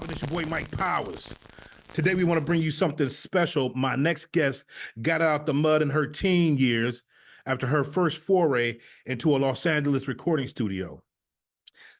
poppin'? It's your boy Mike Powers. Today we want to bring you something special. My next guest got out the mud in her teen years after her first foray into a Los Angeles recording studio.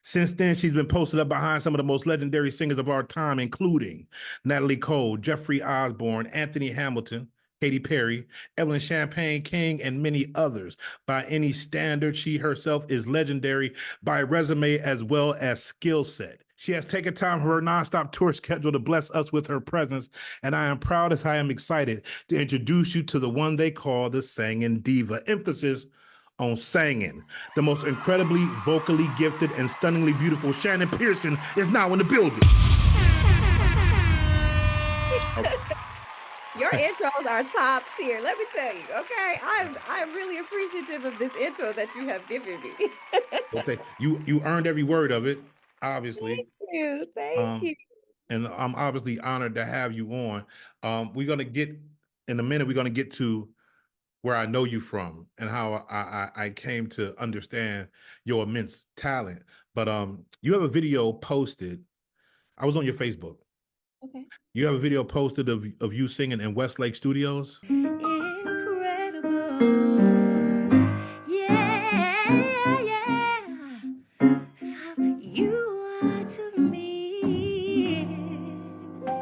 Since then, she's been posted up behind some of the most legendary singers of our time, including Natalie Cole, Jeffery Osborne, Anthony Hamilton, Katy Perry, Evelyn Champagne King, and many others. By any standard, she herself is legendary by resume as well as skill set. She has taken time from her nonstop tour schedule to bless us with her presence, and I am proud as I am excited to introduce you to the one they call the Sangin Diva. Emphasis on singing. The most incredibly vocally gifted and stunningly beautiful Shannon Pearson is now in the building. Your intros are top tier. Let me tell you, okay? I'm really appreciative of this intro that you have given me. Okay, you earned every word of it, obviously. Thank you. And I'm obviously honored to have you on. We're gonna get in a minute. We're gonna get to where I know you from and how I came to understand your immense talent. But you have a video posted. I was on your Facebook. Okay. You have a video posted of you singing in Westlake Studios. Incredible. Yeah. So you are to me incredible.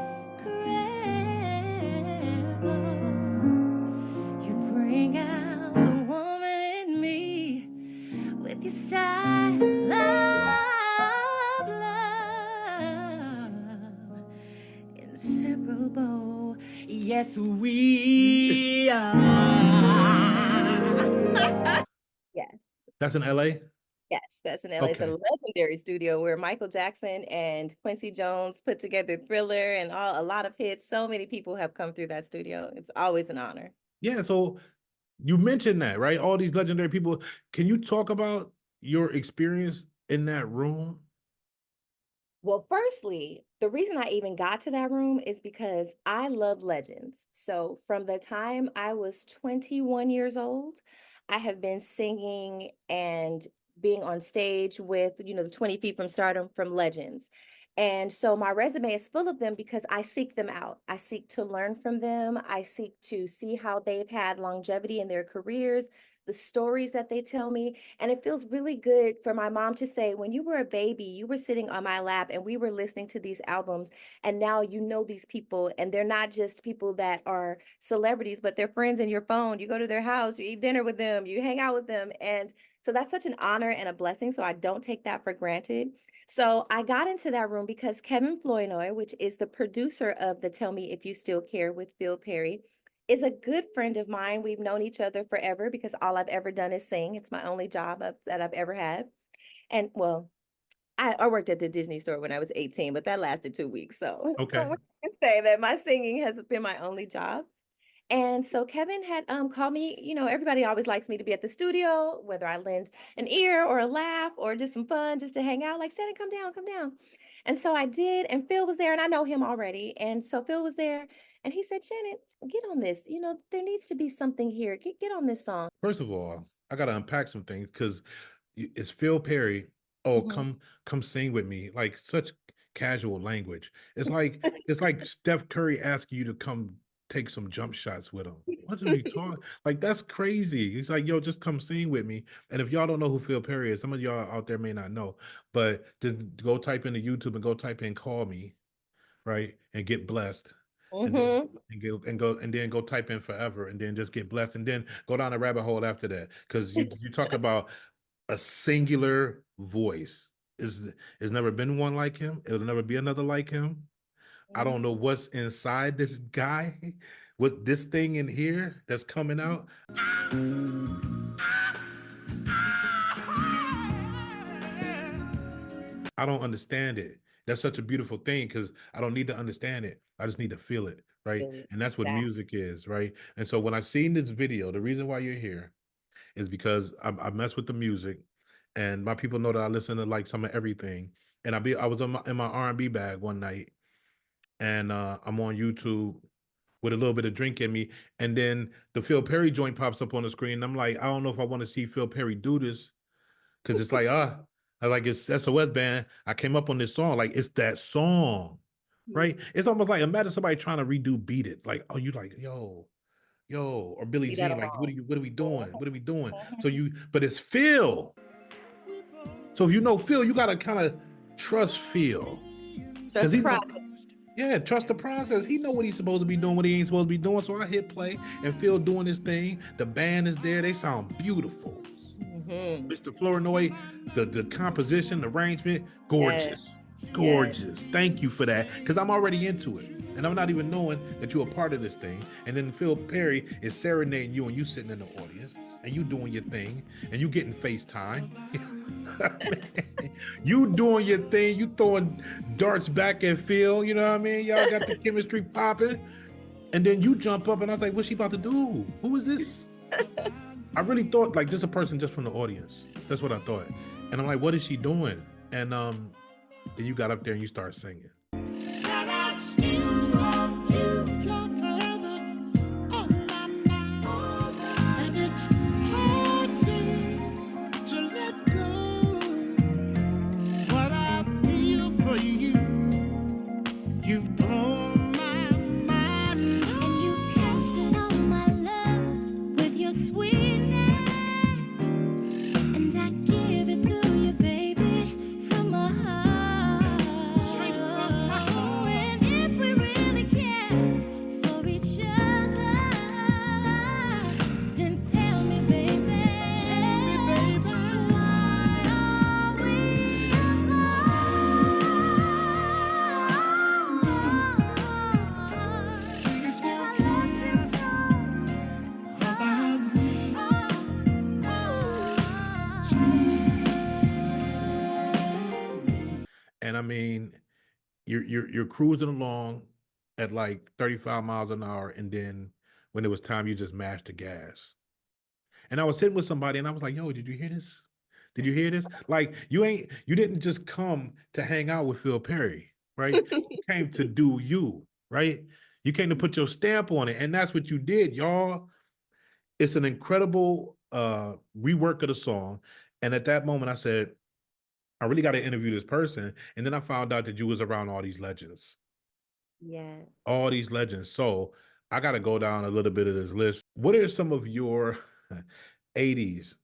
You bring out the woman in me with your style of love. Inseparable. Yes, we are. Yes. That's in LA? Yes, that's in LA. It's a legendary studio where Michael Jackson and Quincy Jones put together Thriller and a lot of hits. So many people have come through that studio. It's always an honor. Yeah, so you mentioned that, right? All these legendary people. Can you talk about your experience in that room? Well, firstly, the reason I even got to that room is because I love legends. So from the time I was 21 years old, I have been singing and being on stage with, the 20 Feet from Stardom from legends. And so my resume is full of them because I seek them out. I seek to learn from them. I seek to see how they've had longevity in their careers, the stories that they tell me. And it feels really good for my mom to say, when you were a baby, you were sitting on my lap and we were listening to these albums. And now you know these people, and they're not just people that are celebrities, but they're friends in your phone. You go to their house, you eat dinner with them, you hang out with them. And so that's such an honor and a blessing. So I don't take that for granted. So I got into that room because Kevin Flournoy, which is the producer of the Tell Me If You Still Care with Phil Perry, is a good friend of mine. We've known each other forever because all I've ever done is sing. It's my only job that I've ever had. And well, I worked at the Disney store when I was 18, but that lasted 2 weeks. So Okay. I can say that my singing has been my only job. And so Kevin had called me. Everybody always likes me to be at the studio, whether I lend an ear or a laugh or just some fun, just to hang out. Like, Shannon, come down, come down. And so I did, and Phil was there, and I know him already. And so Phil was there, and he said, Shannon, get on this. There needs to be something here. Get on this song. First of all, I gotta unpack some things because it's Phil Perry. Oh, come sing with me. Like such casual language. It's like Steph Curry asking you to come take some jump shots with him. What are you talking? Like that's crazy. He's like, yo, just come sing with me. And if y'all don't know who Phil Perry is, some of y'all out there may not know, but just go type into YouTube and go type in "call me," right, and get blessed. And then go type in "forever" and then just get blessed and then go down a rabbit hole after that because you talk about a singular voice. Is never been one like him. It'll never be another like him. I don't know what's inside this guy with this thing in here that's coming out. I don't understand it. That's such a beautiful thing because I don't need to understand it. I just need to feel it, right? And that's what music is, right? And so when I seen this video, the reason why you're here is because I mess with the music, and my people know that I listen to like some of everything. And I was in my R&B bag one night, and I'm on YouTube with a little bit of drink in me, and then the Phil Perry joint pops up on the screen. And I'm like, I don't know if I want to see Phil Perry do this because it's like I like it's SOS Band. I came up on this song, like it's that song. right? It's almost like imagine somebody trying to redo Beat It. Like, oh, you like, yo, or Billie Leave that Jean, like, alone. what are we doing? What are we doing? So Mhm. but it's Phil. So if you know Phil, you gotta kind of trust Phil. Trust Because the he know, process. yeah, trust the process. He know what he's supposed to be doing, what he ain't supposed to be doing. So I hit play and Phil doing his thing. The band is there. They sound beautiful. Mhm. Mr. Flournoy, the composition, the arrangement, Yes. gorgeous. Yes. Gorgeous. Thank you for that. Because I'm already into it. And I'm not even knowing that you're a part of this thing. And then Phil Perry is serenading you and you sitting in the audience and you doing your thing and you getting FaceTime. You doing your thing, you throwing darts back at Phil, you know what I mean? Y'all got the chemistry popping. And then you jump up and I was like, what's she about to do? Who is this? I really thought like this is a person just from the audience. That's what I thought. And I'm like, what is she doing? And then you got up there and you start singing. And I mean, you're cruising along at like 35 miles an hour, and then when it was time, you just mashed the gas. And I was sitting with somebody, and I was like, "Yo, did you hear this? Did you hear this? Like, you didn't just come to hang out with Phil Perry, right? You came to do you, right? You came to put your stamp on it, and that's what you did, y'all. It's an incredible rework of the song. And at that moment, I said, I really got to interview this person. And then I found out that you was around all these legends. Yes. All these legends. So I got to go down a little bit of this list. What are some of your 80s?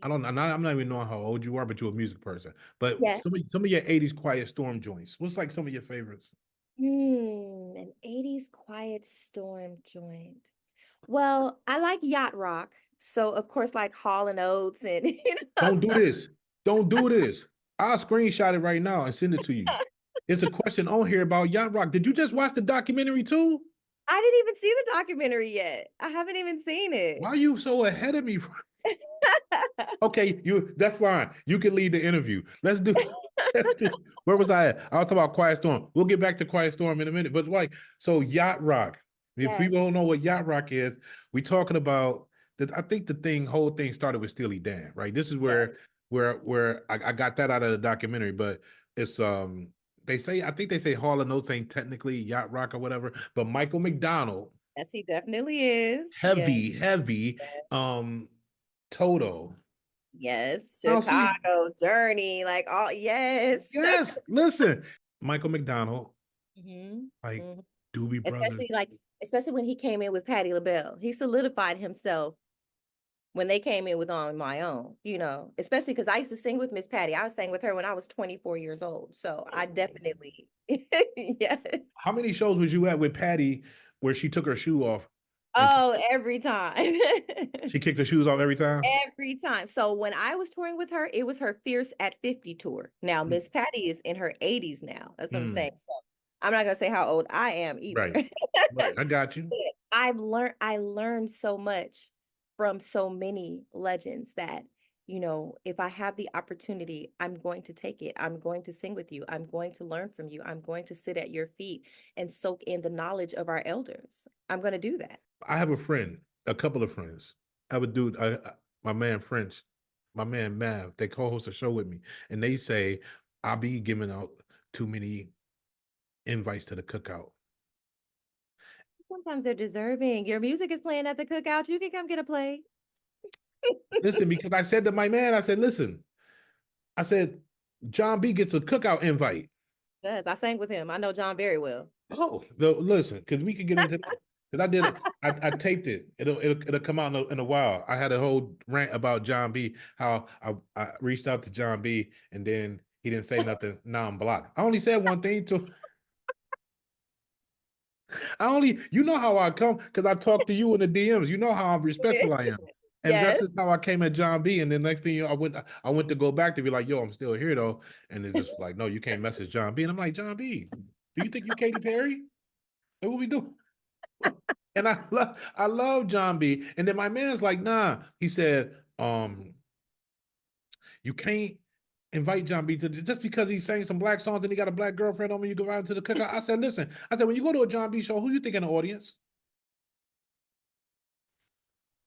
I'm not even knowing how old you are, but you're a music person. But Yes. some of your 80s Quiet Storm joints. What's like some of your favorites? An 80s quiet storm joint. Well, I like yacht rock. So of course, like Hall and Oates and Don't do this. Don't do this. I'll screenshot it right now and send it to you. It's a question on here about yacht rock. Did you just watch the documentary too? I didn't even see the documentary yet. I haven't even seen it. Why are you so ahead of me? Okay, that's fine. You can lead the interview. Where was I at? I was talking about Quiet Storm. We'll get back to Quiet Storm in a minute. But like, so yacht rock. If Yes. people don't know what yacht rock is, we talking about that. I think whole thing started with Steely Dan, right? This is where I got that out of the documentary, but it's I think they say Hall and Oates ain't technically yacht rock or whatever, but Michael McDonald, Yes, he definitely is. Yes. heavy, um, Toto. Yes. Now see, Chicago, Journey, like all yes. yes, listen, Michael McDonald, Mhm. like Mhm. Doobie Brothers. Especially when he came in with Patti LaBelle. He solidified himself when they came in with On My Own, especially because I used to sing with Miss Patty. I was sang with her when I was 24 years old. So I definitely, yes. How many shows was you at with Patty where she took her shoe off? Oh, every time. She kicked her shoes off every time? Every time. So when I was touring with her, it was her Fierce at 50 tour. Now, Mm, Miss Patty is in her 80s now. That's what I'm mm, saying. So I'm not gonna say how old I am either. right, right. I got you. I learned so much from so many legends that, if I have the opportunity, I'm going to take it. I'm going to sing with you. I'm going to learn from you. I'm going to sit at your feet and soak in the knowledge of our elders. I'm going to do that. I have a couple of friends. I have a dude, my man French, my man Mav, they co-host a show with me, and they say I'll be giving out too many invites to the cookout. Sometimes they're deserving. Your music is playing at the cookout. You can come get a plate. Listen, because I said to my man, I said, listen, I said, John B gets a cookout invite. Yes, I sang with him. I know John very well. Oh, listen, because we could get into that. Because I did it. I taped it. It'll come out in a while. I had a whole rant about John B. How I reached out to John B. and then he didn't say nothing. Now I'm blocked. I only said one thing to. You know how I come because I talk to you in the DMs. You know how respectful I am. And that's Yes. just how I came at John B. And then next thing you know, I went to go back to be like, yo, I'm still here though. And it's just like, no, you can't message John B. And I'm like, John B, do you think you Katy Perry? Like, what we do? And I love John B. And then my man's like, nah. He said, you can't invite John B to just because he's saying some black songs and he got a black girlfriend on me, you go out to the cookout. I said, listen, when you go to a John B show, who you think in the audience?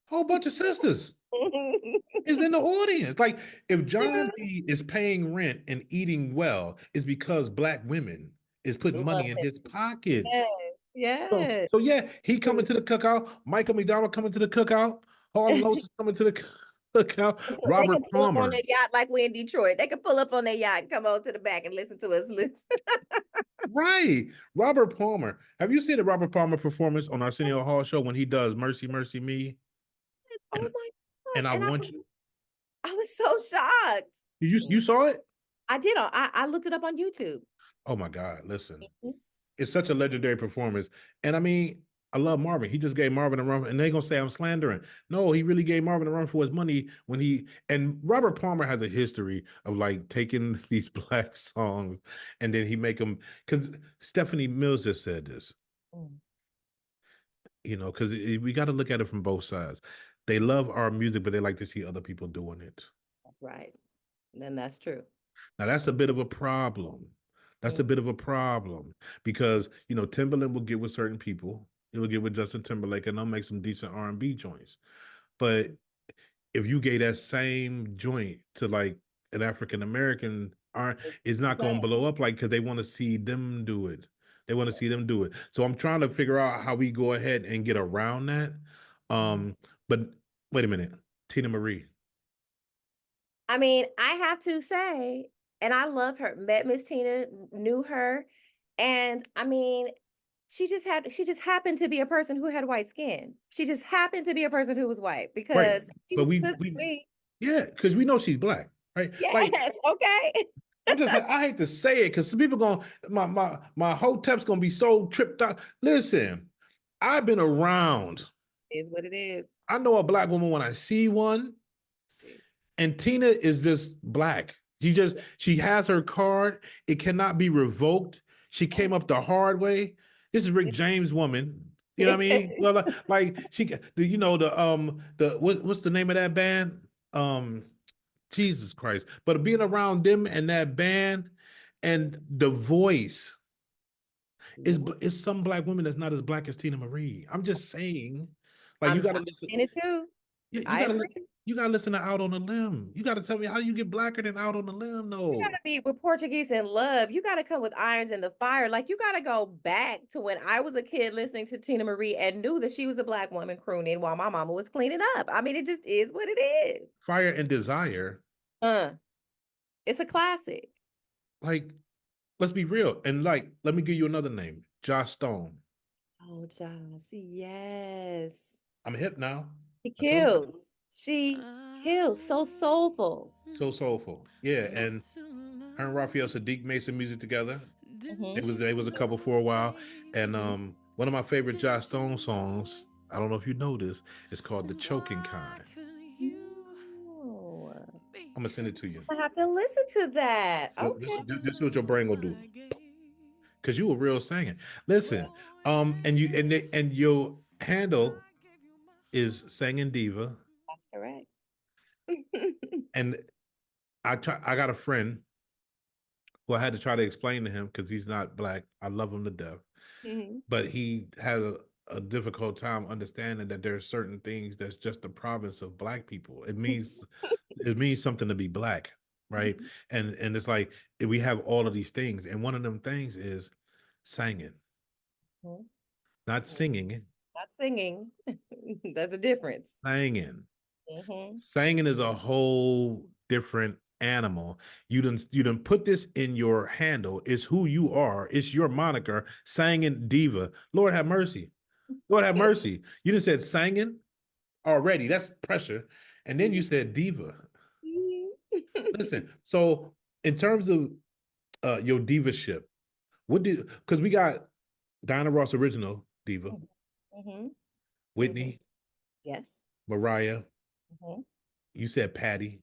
Whole bunch of sisters is in the audience. Like, if John B is paying rent and eating well, it's because black women is putting Love money in him. his pockets. Yes. So, Yes. yeah, he coming to the cookout. Michael McDonald coming to the cookout. Harlan Oates is coming to the cookout. They Robert can pull up on Palmer. their yacht like we're in Detroit. They can pull up on their yacht and come over to the back and listen to us. Right. Robert Palmer. Have you seen the Robert Palmer performance on Arsenio Hall show when he does Mercy, Mercy Me? Oh And, my and gosh. I And want you. I was so shocked. You saw it? I did. I looked it up on YouTube. Oh my God. Listen. Mhm. It's such a legendary performance. And I mean, I love Marvin. He just gave Marvin a run, and they're gonna say I'm slandering. No, he really gave Marvin a run for his money when and Robert Palmer has a history of like taking these black songs and then he make them because Stephanie Mills just said this, Mm. because we got to look at it from both sides. They love our music, but they like to see other people doing it. That's right. And that's true. Now that's a bit of a problem. That's a bit of a problem because Timberland will get with certain people. It will get with Justin Timberlake, and they'll make some decent R&B joints. But if you gave that same joint to like an African American, it's not going to blow up because they want to see them do it. They want to see them do it. So I'm trying to figure out how we go ahead and get around that. But wait a minute, Tina Marie. I mean, I have to say, and I love her, met Miss Tina, knew her. And I mean, she just happened to be a person who had white skin. She just happened to be a person who was white Right. because she But was good to me. yeah, because we know she's black, right? Like, Yes, okay. I hate to say it because some people my whole temp's gonna be so tripped out. Listen, I've been around. Is what it is. I know a black woman when I see one, and Tina is just black. She has her card. It cannot be revoked. She came up the hard way. This is Rick James woman. You know what I mean? Well, like what's the name of that band? Jesus Christ. But being around them and that band and the voice is some black women that's not as black as Tina Marie. I'm just saying, like you gotta I'm listen. in it too. You I gotta agree. you gotta listen to Out on the Limb. You gotta tell me how you get blacker than Out on the Limb, You no. gotta be with Portuguese in love. You gotta come with irons in the fire. Like you gotta go back to when I was a kid listening to Tina Marie and knew that she was a black woman crooning while my mama was cleaning up. I mean, it just is what it is. Fire and Desire, Uh, it's a classic. like, let's be real. And like, let me give you another name, Josh Stone. Oh, Joss, yes. I'm hip now. She I told you. kills. She kills. So soulful. So soulful. Yeah, and her and Raphael Sadiq made some music together. They was a couple for a while. And one of my favorite Josh Stone songs, I don't know if you know this, it's called The Choking Kind. Oh, I'm gonna send it to you. I have to listen to that. So Okay. this is what your brain will do. Cause you a real singer. Listen, and your handle is Sangin Diva. That's correct. And I got a friend who I had to try to explain to him because he's not black. I love him to death. But he had a difficult time understanding that there are certain things that's just the province of black people. It means something to be black, right? And it's like we have all of these things, and one of them things is singing, not singing. Not singing. There's a difference. Singing. Singing is a whole different animal. You done put this in your handle. It's who you are. It's your moniker, Sangin Diva. Lord have mercy. Lord have mercy. You just said Sangin already. That's pressure. And then you said diva. Listen, so in terms of your divaship, what did, because we got Diana Ross original diva, Mm-hmm. Whitney, Yes. Mariah, Mm-hmm. you said Patti.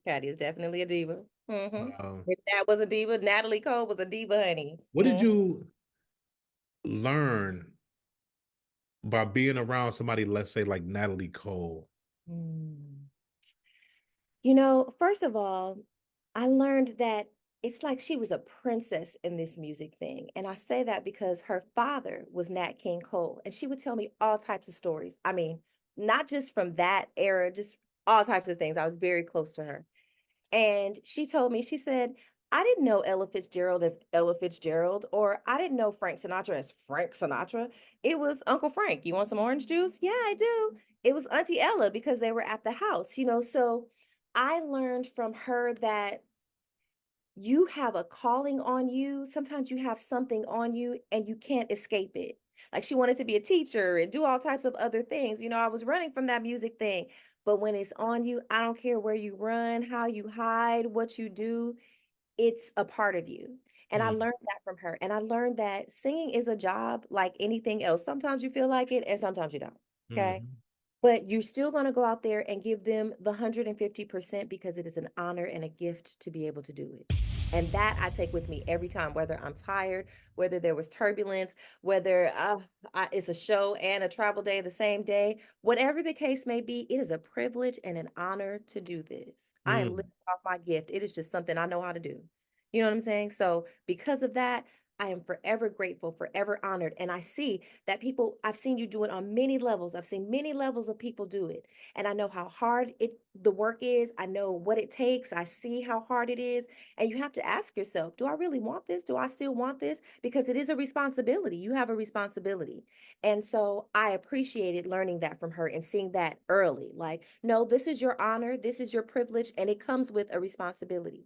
Patty is definitely a diva. Mm-hmm. Um, His dad was a diva. Natalie Cole was a diva, honey. what did you learn by being around somebody, let's say like Natalie Cole? Mm. You know, first of all, I learned that it's like she was a princess in this music thing. And I say that because her father was Nat King Cole, and she would tell me all types of stories. I mean, not just from that era, just all types of things. I was very close to her. And she told me, she said, I didn't know Ella Fitzgerald as Ella Fitzgerald, or I didn't know Frank Sinatra as Frank Sinatra. It was Uncle Frank. You want some orange juice? Yeah, I do. It was Auntie Ella because they were at the house, you know. So I learned from her that you have a calling on you. Sometimes you have something on you and you can't escape it. Like she wanted to be a teacher and do all types of other things. You know, I was running from that music thing. But when it's on you, I don't care where you run, how you hide, what you do, it's a part of you. And I Mm, learned that from her. And I learned that singing is a job like anything else. Sometimes you feel like it and sometimes you don't. Okay. mhm, But you're still going to go out there and give them the 150% because it is an honor and a gift to be able to do it. And that I take with me every time, whether I'm tired, whether there was turbulence, whether it's a show and a travel day the same day, whatever the case may be, it is a privilege and an honor to do this. I am living mm. off my gift. It is just something I know how to do. You know what I'm saying? So, because of that, I am forever grateful, forever honored. And I see that people, I've seen you do it on many levels. I've seen many levels of people do it. And I know how hard the work is. I know what it takes. I see how hard it is. And you have to ask yourself, do I really want this? Do I still want this? Because it is a responsibility. You have a responsibility. And so I appreciated learning that from her and seeing that early. Like, no, this is your honor, this is your privilege, and it comes with a responsibility.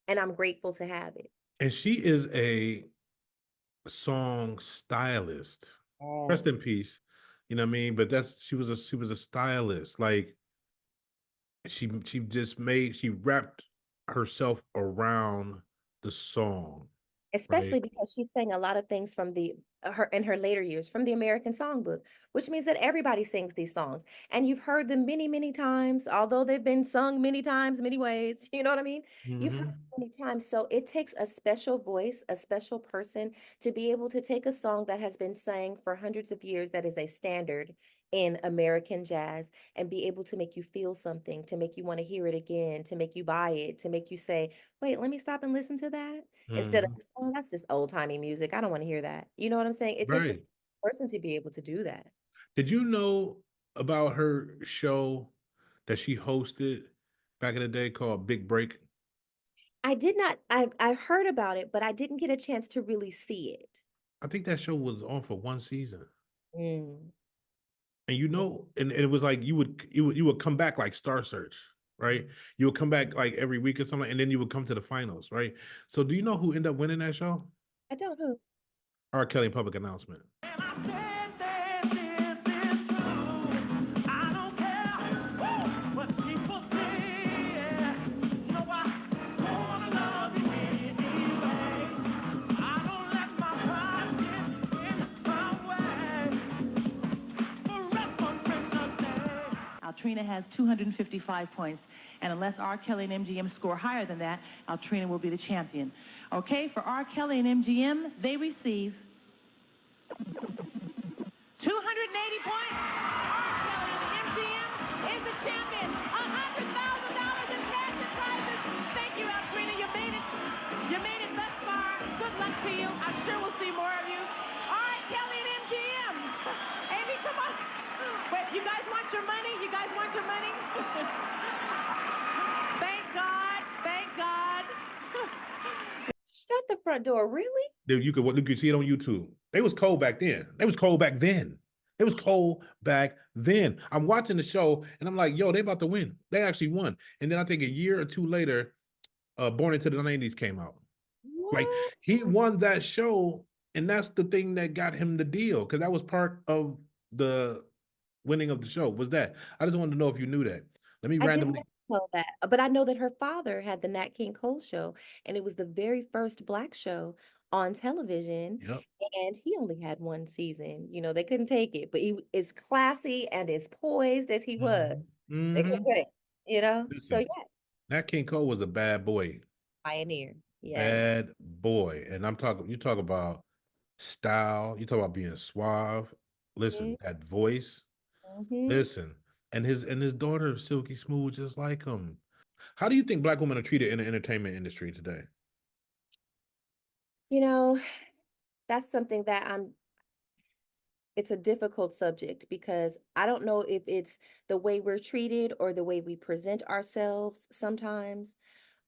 And I'm grateful to have it. And she is a song stylist. Rest in Yes. peace. You know what I mean? But that's she was a stylist. Like she wrapped herself around the song, right? Especially because she sang a lot of things from the her in her later years from the American Songbook, which means that everybody sings these songs and you've heard them many, many times, although they've been sung many times, many ways. You know what I mean? You've heard Mm-hmm. them many times. So it takes a special voice, a special person to be able to take a song that has been sang for hundreds of years, that is a standard in American jazz, and be able to make you feel something, to make you want to hear it again, to make you buy it, to make you say, wait, let me stop and listen to that. Instead of, Mm-hmm. oh, that's just old timey music. I don't want to hear that. You know what I'm saying? It takes a Right. person to be able to do that. Did you know about her show that she hosted back in the day called Big Break? I did not, I heard about it, but I didn't get a chance to really see it. I think that show was on for one season. Mm. And and it was like you would come back like Star Search, right? You would come back like every week or something, and then you would come to the finals, right? So do you know who ended up winning that show? I don't know. R. Kelly Public Announcement. Altrina has 255 points, and unless R. Kelly and MGM score higher than that, Altrina will be the champion. Okay, for R. Kelly and MGM, they receive 280 points. R. Kelly and MGM is the champion. $100,000 in cash and prizes. Thank you, Altrina. You made it. You made it thus far. Good luck to you. I'm sure we'll see more of you. All right, Kelly and MGM. Amy, come on. Wait, you guys want your money? You guys want your money? Thank God. Thank God. Shut the front door, really? You could see it on YouTube. They was cold back then. They was cold back then. It was cold back then. I'm watching the show and I'm like, yo, they about to win. They actually won. And then I think a year or two later, Born Into the 90s came out. Like What? he won that show, and that's the thing that got him the deal because that was part of the winning of the show. Was that? I just wanted to know if you knew that. Let me I did randomly. not know that, but I know that her father had the Nat King Cole show, and it was the very first Black show on television, Yep. and he only had one season. You know, they couldn't take it, but he is classy and as poised as he was. They couldn't Mm-hmm. take it, you know? So Listen, yeah, Nat King Cole was a bad boy, pioneer. Yes. bad boy, and I'm talking. You talk about style. You talk about being suave. Listen, that voice. Mm-hmm. Listen, and his daughter silky smooth just like him. How do you think Black women are treated in the entertainment industry today? You know, that's something that it's a difficult subject because I don't know if it's the way we're treated or the way we present ourselves sometimes.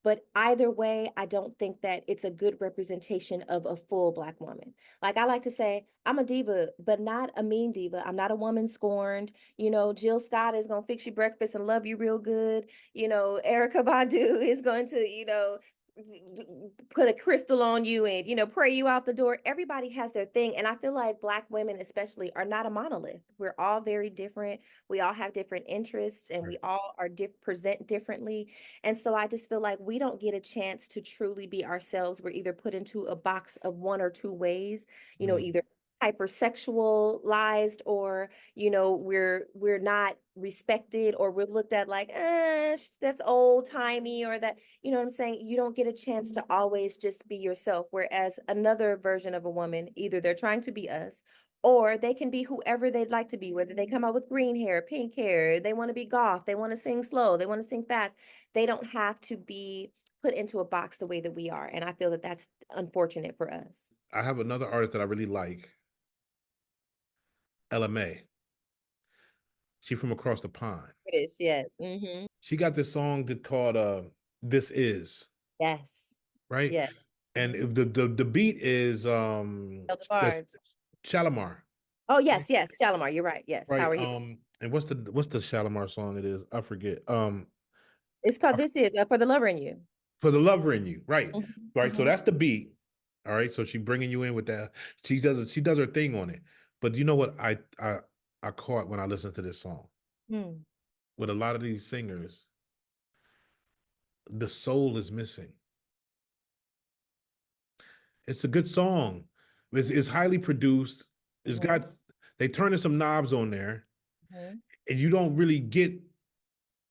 But either way, I don't think that it's a good representation of a full Black woman. Like I like to say, I'm a diva, but not a mean diva. I'm not a woman scorned. You know, Jill Scott is going to fix you breakfast and love you real good. You know, Erica Badu is going to, put a crystal on you and, pray you out the door. Everybody has their thing. And I feel like Black women, especially, are not a monolith. We're all very different. We all have different interests and Right. we all are present differently. And so I just feel like we don't get a chance to truly be ourselves. We're either put into a box of one or two ways, Mm. either hypersexualized or, we're not respected or we're looked at like, that's old timey or that, you know what I'm saying? You don't get a chance to always just be yourself. Whereas another version of a woman, either they're trying to be us or they can be whoever they'd like to be, whether they come out with green hair, pink hair, they want to be goth, they want to sing slow, they want to sing fast. They don't have to be put into a box the way that we are. And I feel that that's unfortunate for us. I have another artist that I really like, LMA. She from across the pond. It is, yes. Mm-hmm. She got this song that called "This Is," Yes. right? Yes. And Mm-hmm. the beat is Elder that's Barge. Shalimar, Oh, yes, yes. Shalimar, you're right. Yes. right? How are you? And what's the Shalimar song it is? I forget. It's called This Is For the Lover in You. For the Lover in You, right? Mhm, Right. So mhm. that's the beat. All right. So she bringing you in with that. She does her thing on it. But you know what I caught when I listened to this song Hmm. with a lot of these singers, the soul is missing. It's a good song. It's highly produced. It's Mhm, got they turning some knobs on there, mhm. and you don't really get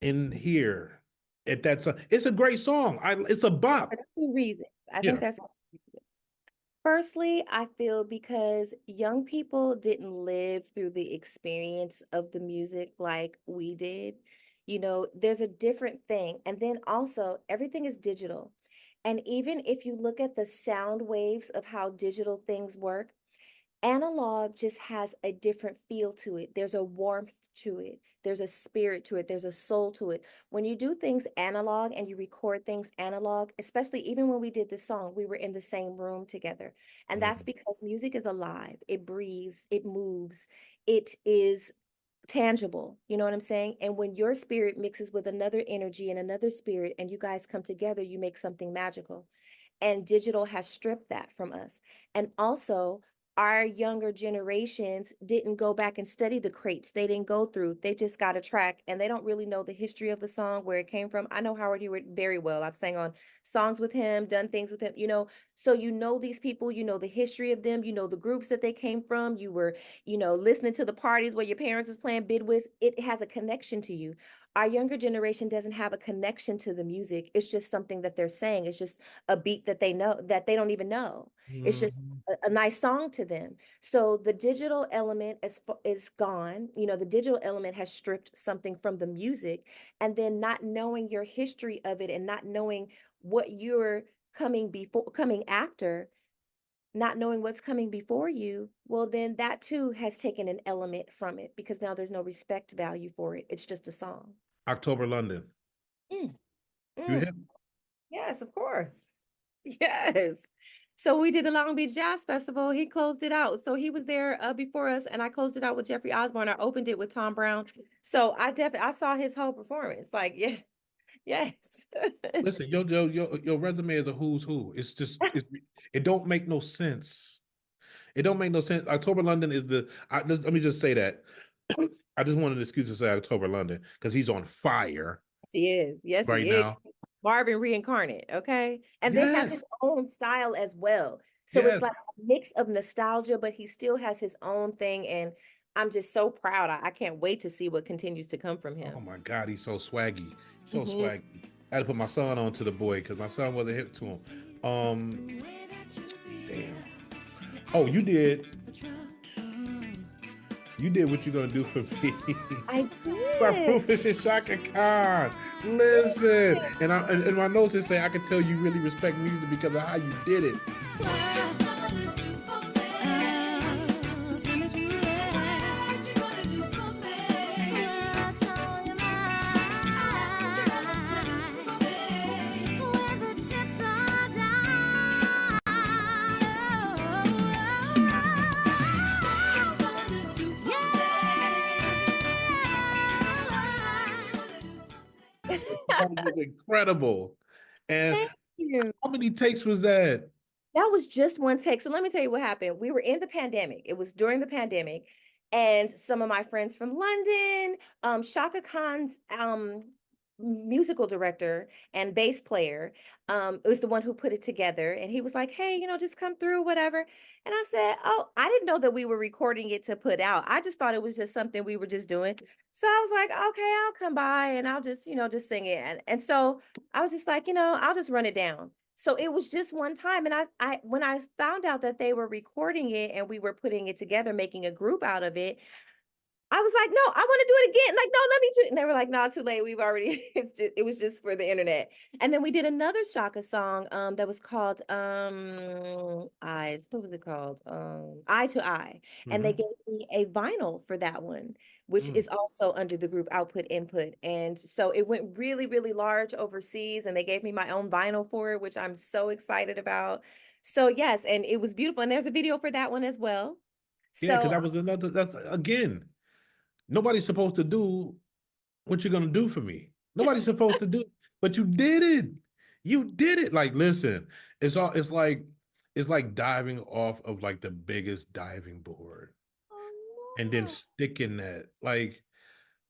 in here at that. It's a great song. It's a For bop. two reasons. I think Yeah. that's for two reasons. Firstly, I feel because young people didn't live through the experience of the music like we did. There's a different thing. And then also, everything is digital. And even if you look at the sound waves of how digital things work, analog just has a different feel to it. There's a warmth to it. There's a spirit to it. There's a soul to it. When you do things analog and you record things analog, especially even when we did this song, we were in the same room together. And that's Mhm. because music is alive. It breathes, it moves, it is tangible. You know what I'm saying? And when your spirit mixes with another energy and another spirit and you guys come together, you make something magical. And digital has stripped that from us. And also, our younger generations didn't go back and study the crates. They didn't go through. They just got a track and they don't really know the history of the song, where it came from. I know Howard Hewitt very well. I've sang on songs with him, done things with him, so these people, the history of them, the groups that they came from. You were, listening to the parties where your parents was playing bidwiz. It has a connection to you. Our younger generation doesn't have a connection to the music. It's just something that they're saying. It's just a beat that they know that they don't even know. It's just Mhm. a nice song to them. So the digital element is gone. The digital element has stripped something from the music, and then not knowing your history of it and not knowing what you're coming after, not knowing what's coming before you, well, then that too has taken an element from it because now there's no respect value for it. It's just a song. October London. Mm, You mm. hit Yes, of course. Yes. So we did the Long Beach Jazz Festival. He closed it out. So he was there before us, and I closed it out with Jeffery Osborne. I opened it with Tom Brown. So I saw his whole performance. Like, yeah, Yes. Listen, your resume is a who's who. It don't make no sense. It don't make no sense. October London is let me just say that. I just wanted an excuse to say October London because he's on fire He is. Yes, right he is. now. Marvin reincarnate, okay? And they have his Yes, own style as well. So it's yes. like a mix of nostalgia, but he still has his own thing. And I'm just so proud. I can't wait to see what continues to come from Oh him. my God, he's so swaggy. So Mhm. swaggy. I had to put my son on to the boy because my son wasn't hip to him. Damn. Oh, you did. You did what you're gonna do for me. I My did. Rufus and Chaka Khan. Listen, and in my notes it say I can tell you really respect music because of how you did it. That was incredible. And Thank you. how many takes was that? That was just one take. So let me tell you what happened. We were in the pandemic. It was during the pandemic, and some of my friends from London, Shaka Khan's musical director and bass player, was the one who put it together. And he was like, "Hey, just come through, whatever." And I said, "Oh, I didn't know that we were recording it to put out. I just thought it was just something we were just doing." So I was like, "Okay, I'll come by and I'll just sing it." And so I was just like, I'll just run it down. So it was just one time, and I when I found out that they were recording it and we were putting it together, making a group out of it, I was like, "No, I want to do it again." Like, "No, let me do." And they were like, "No, too late. We've already." It was just for the internet. And then we did another Shaka song, that was called Eyes. What was it called? Eye to Eye. And they Mhm. gave me a vinyl for that one, which Mm. is also under the group Output Input. And so it went really, really large overseas, and they gave me my own vinyl for it, which I'm so excited about. So yes, and it was beautiful. And there's a video for that one as well. Yeah, because So that was another. That's again. Nobody's supposed to do what you're gonna do for me. Nobody's supposed to do, but you did it. You did it. Like, listen, it's all. It's like diving off of like the biggest diving board and then oh, sticking that. Like,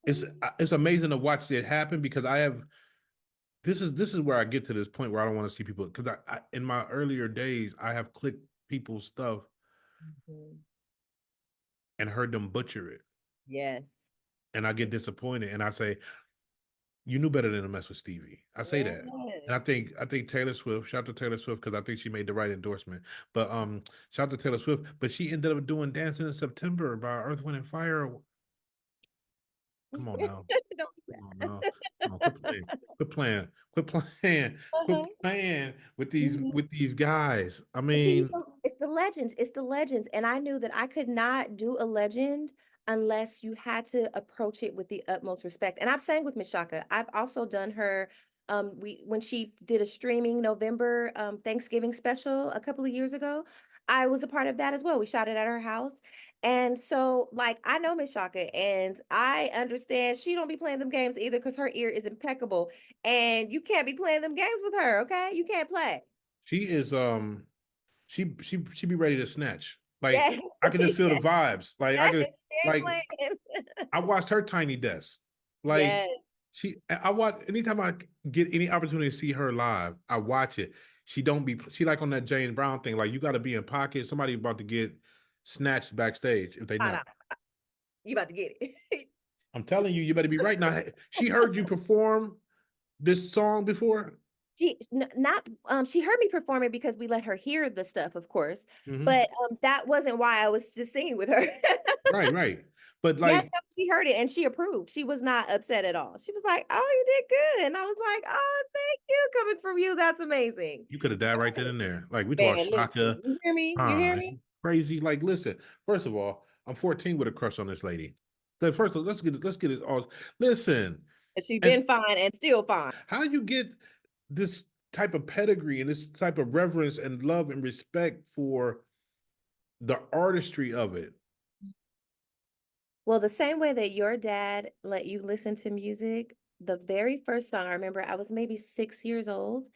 it's no. it's amazing to watch it happen because I have. This is where I get to this point where I don't want to see people because I in my earlier days I have clicked people's stuff Mhm. and heard them butcher it, Yes. and I get disappointed and I say, you knew better than to mess with Stevie. I say Yes. that. And I think Taylor Swift, shout out to Taylor Swift because I think she made the right endorsement. But shout out to Taylor Swift. But she ended up doing Dancing in September by Earth, Wind and Fire. Come on now. Don't do Come on that. now. Come on, quit playing. Quit playing. Quit playing. Quit Uh-huh. playing with Mhm. these guys. I And see, mean, it's the legends. It's the legends. And I knew that I could not do a legend unless you had to approach it with the utmost respect. And I've sang with Miss Shaka. I've also done her when she did a streaming November Thanksgiving special a couple of years ago. I was a part of that as well. We shot it at her house. And so like I know Miss Shaka and I understand she don't be playing them games either because her ear is impeccable. And you can't be playing them games with her, okay? You can't play. she is she be ready to snatch. Like Yes. I can just feel the vibes. Like I Yes, could she ain't like playing. I watched her tiny desk. Like Yes. I watch anytime I get any opportunity to see her live, I watch it. She like on that James Brown thing. Like you got to be in pocket. Somebody about to get snatched backstage if they Hold not. on. You about to get it. I'm telling you, you better be right now. She heard you perform this song before. Not she heard me perform it because we let her hear the stuff, of course. Hmm. But that wasn't why I was just singing with her. Right, right. But Yes, like no, she heard it and she approved. She was not upset at all. She was like, "Oh, you did good." And I was like, "Oh, thank you. Coming from you, that's amazing." you could have died right then and there. Like we talk about Man, listen, Shaka. you hear me? You hear Ah, me? crazy. Like, listen. First of all, I'm 14 with a crush on this lady. So first of all, let's get it all. Listen, And she and been fine and still fine. how you get this type of pedigree and this type of reverence and love and respect for the artistry of it. Well, the same way that your dad let you listen to music, the very first song, I remember I was maybe 6 years old,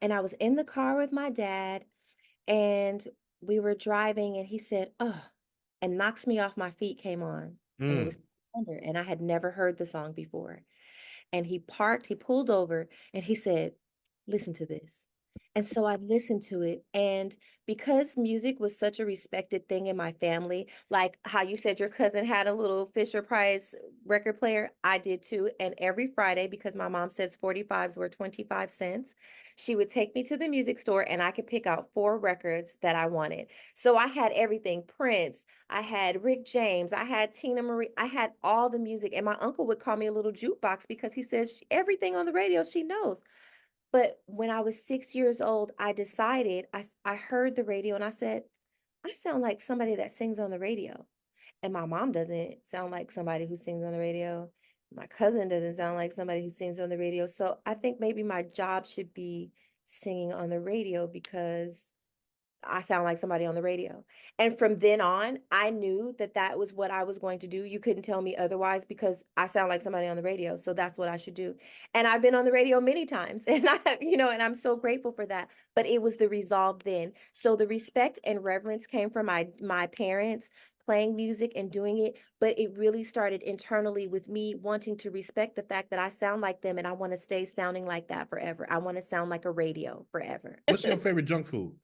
and I was in the car with my dad, and we were driving, and he said, "Oh," and Knocks Me Off My Feet came on, and it Mm. was Thunder, and I had never heard the song before. And he pulled over, and he said, "Listen to this." And so I listened to it. And because music was such a respected thing in my family, like how you said your cousin had a little Fisher Price record player, I did too. And every Friday, because my mom says 45s were 25 cents, she would take me to the music store and I could pick out 4 records that I wanted. So I had everything: Prince, I had Rick James, I had Tina Marie, I had all the music. And my uncle would call me a little jukebox because he says everything on the radio she knows. But when I was 6 years old, I decided, I heard the radio and I said, I sound like somebody that sings on the radio. And my mom doesn't sound like somebody who sings on the radio. My cousin doesn't sound like somebody who sings on the radio. So I think maybe my job should be singing on the radio because I sound like somebody on the radio. And from then on, I knew that that was what I was going to do. You couldn't tell me otherwise because I sound like somebody on the radio. So that's what I should do. And I've been on the radio many times and and I'm so grateful for that. But it was the resolve then. So the respect and reverence came from my parents playing music and doing it, but it really started internally with me wanting to respect the fact that I sound like them and I want to stay sounding like that forever. I want to sound like a radio forever. What's your favorite junk food?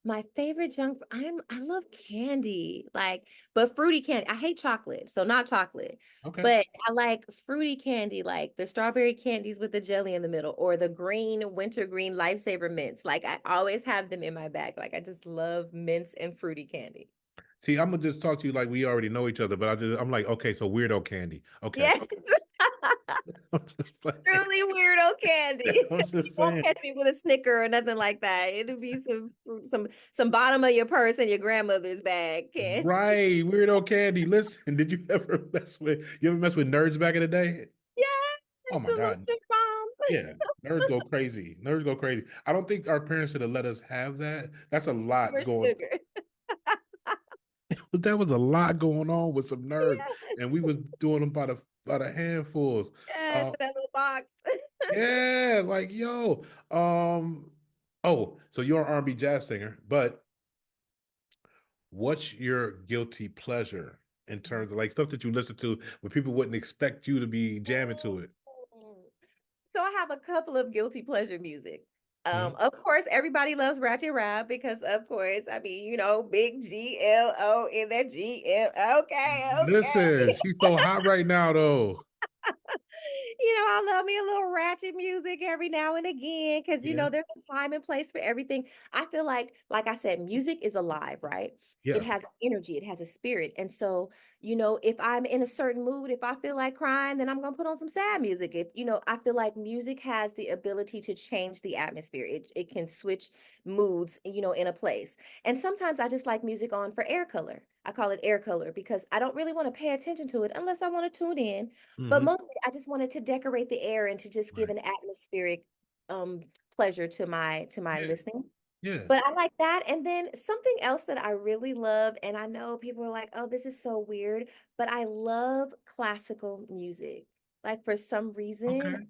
My favorite I love candy, like, but fruity candy. I hate chocolate, so not chocolate. Okay. But I like fruity candy, like the strawberry candies with the jelly in the middle, or the green wintergreen lifesaver mints. Like I always have them in my bag. Like I just love mints and fruity candy. See, I'm gonna just talk to you like we already know each other, but I'm like, okay, so weirdo candy. Okay. Yes. I'm just playing. Truly weirdo candy. I'm You just won't saying. catch me with a Snicker or nothing like that. It'll be some bottom of your purse in your grandmother's bag candy. Right, weirdo candy. Listen, did you ever mess with nerds back in the day? Yes, Oh my the little God. sugar bombs. Yeah. Nerds go crazy. Nerds go crazy. I don't think our parents should have let us have that. That's a lot For going. sugar. But that was a lot going on with some nerds, Yeah. and we was doing them by the handfuls. Yes, Uh, in that little box. yeah, like yo. Oh, so you're an R&B jazz singer, but what's your guilty pleasure in terms of like stuff that you listen to where people wouldn't expect you to be jamming to it? So I have a couple of guilty pleasure music. Mhm. Of course, everybody loves Ratchet Rap because, of course, I mean, big GLO in that GL. Okay, Listen, okay. she's so hot right now, though. I love me a little ratchet music every now and again because Yeah, there's a time and place for everything. I feel like I said, music is alive, right? It yeah. has energy, it has a spirit. And so, if I'm in a certain mood, if I feel like crying, then I'm gonna put on some sad music. If I feel like music has the ability to change the atmosphere. It can switch moods, in a place. And sometimes I just like music on for air color. I call it air color because I don't really want to pay attention to it unless I want to tune in, but Hmm. mostly I just wanted to decorate the air and to just give Right. an atmospheric um pleasure to my Yeah, listening. yeah. But I like that. And then something else that I really love, and I know people are like, "Oh, this is so weird," but I love classical music. Like for some reason, Okay.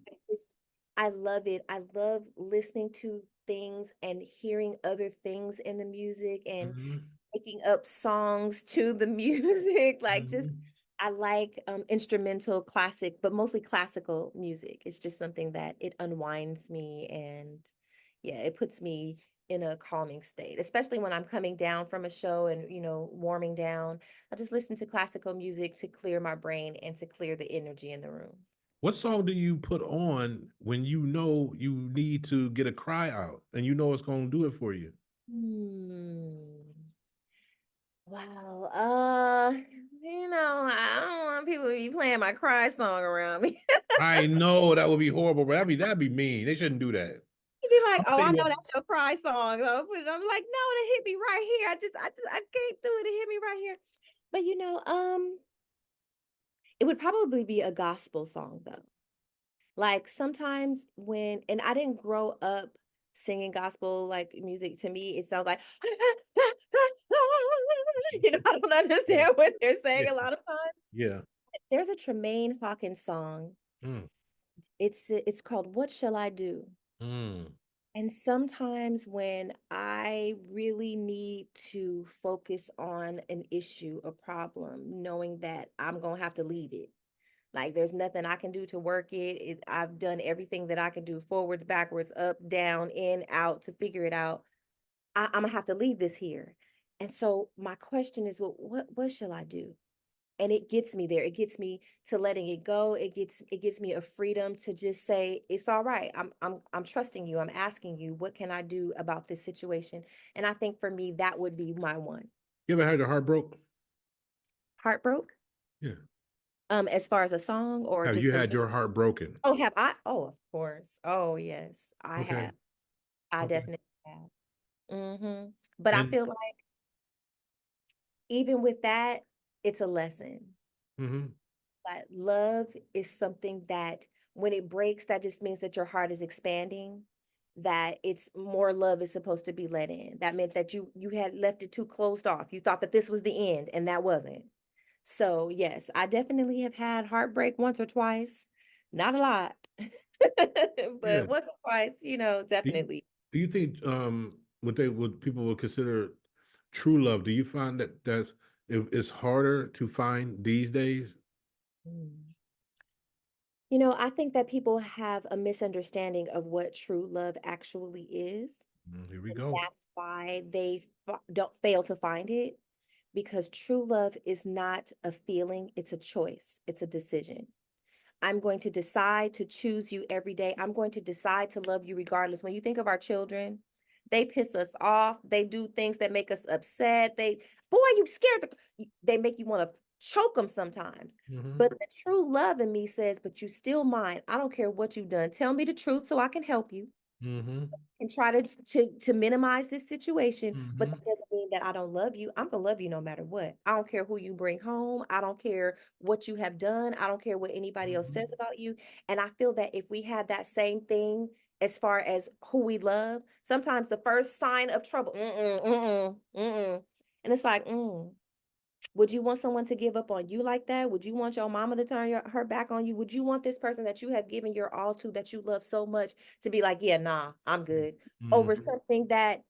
I love it. I love listening to things and hearing other things in the music and Hmm. making up songs to the music. Like just Hmm. I like instrumental classic, but mostly classical music. It's just something that it unwinds me and yeah, it puts me in a calming state, especially when I'm coming down from a show and, warming down. I just listen to classical music to clear my brain and to clear the energy in the room. What song do you put on when you know you need to get a cry out and you know it's going to do it for you? Hmm. Wow. I don't want people to be playing my cry song around me. I know that would be horrible, but that'd be mean. They shouldn't do that. You'd be like, I'll "Oh, tell I you know what. that's your cry song." So I'm like, "No, it hit me right here. I can't do it. It hit me right here." But it would probably be a gospel song though. Like sometimes and I didn't grow up singing gospel like music. To me, it sounds like, I don't Yeah, understand what they're saying yeah, a lot of times. yeah. There's a Tremaine Hawkins song Mm. It's called What Shall I Do? Mm. And sometimes when I really need to focus on an issue, a problem, knowing that I'm going to have to leave it. Like there's nothing I can do to work it. I've done everything that I can do, forwards, backwards, up, down, in, out, to figure it out. I'm gonna have to leave this here. And so my question is, well, what shall I do? And it gets me there. It gets me to letting it go. It gives me a freedom to just say, it's all right. I'm trusting you. I'm asking you, what can I do about this situation? And I think for me, that would be my one. You ever had your heart broke? Heartbroke. Yeah. As far as a song or Have just you the had your heart broken? oh, have I? Oh, of course. Oh, yes, I Okay. have. I Okay. definitely have. But I And feel like even with that, it's a lesson. mhm. That love is something that when it breaks, that just means that your heart is expanding, that it's more love is supposed to be let in. That meant that you had left it too closed off. You thought that this was the end, and that wasn't. So yes, I definitely have had heartbreak once or twice. Not a lot. Yeah. But once or twice, Do you, definitely. do you think what people would consider true love? Do you find that it's harder to find these days? Mm. I think that people have a misunderstanding of what true love actually is. Here we And go. that's why they don't fail to find it, because true love is not a feeling, it's a choice, it's a decision. I'm going to decide to choose you every day. I'm going to decide to love you regardless. When you think of our children, they piss us off. They do things that make us upset. Boy, you scared. They make you want to choke them sometimes. Hmm. But the true love in me says, but you still mine. I don't care what you've done. Tell me the truth so I can help you Hmm. and try to minimize this situation, but Hmm. that doesn't mean that I don't love you. I'm gonna love you no matter what. I don't care who you bring home. I don't care what you have done. I don't care what anybody else says about you. And I feel that if we had that same thing as far as who we love, sometimes the first sign of trouble, and it's like, would you want someone to give up on you like that? Would you want your mama to turn her back on you? Would you want this person that you have given your all to, that you love so much, to be like, yeah, nah, I'm good, over Hmm. something that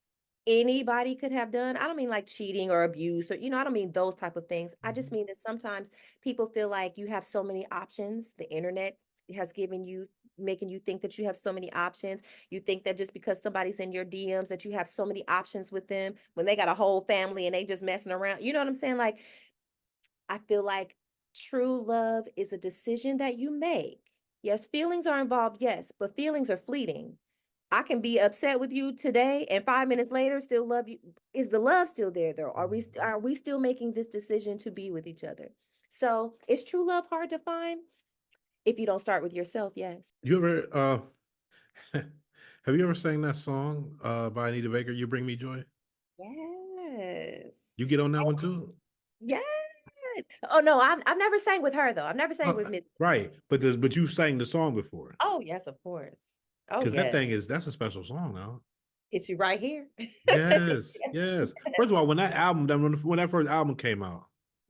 anybody could have done? I don't mean like cheating or abuse or, I don't mean those type of things. I just mean that sometimes people feel like you have so many options. The internet has making you think that you have so many options. You think that just because somebody's in your DMs that you have so many options with them when they got a whole family and they just messing around. You know what I'm saying? Like, I feel like true love is a decision that you make. Yes, feelings are involved, yes, but feelings are fleeting. I can be upset with you today and 5 minutes later still love you. Is the love still there though? Are we still making this decision to be with each other? So is true love hard to find? If you don't start with yourself, yes. You ever have you ever sang that song by Anita Baker, "You Bring Me Joy"? Yes. You get on that one too? Yes. Oh no, I've never sang with her though. I've never sang Oh, with Miss. right, but you sang the song before, Oh yes, of course. Oh because that yes. thing that's a special song now. It's you right here. Yes, yes. First of all, when that first album came out,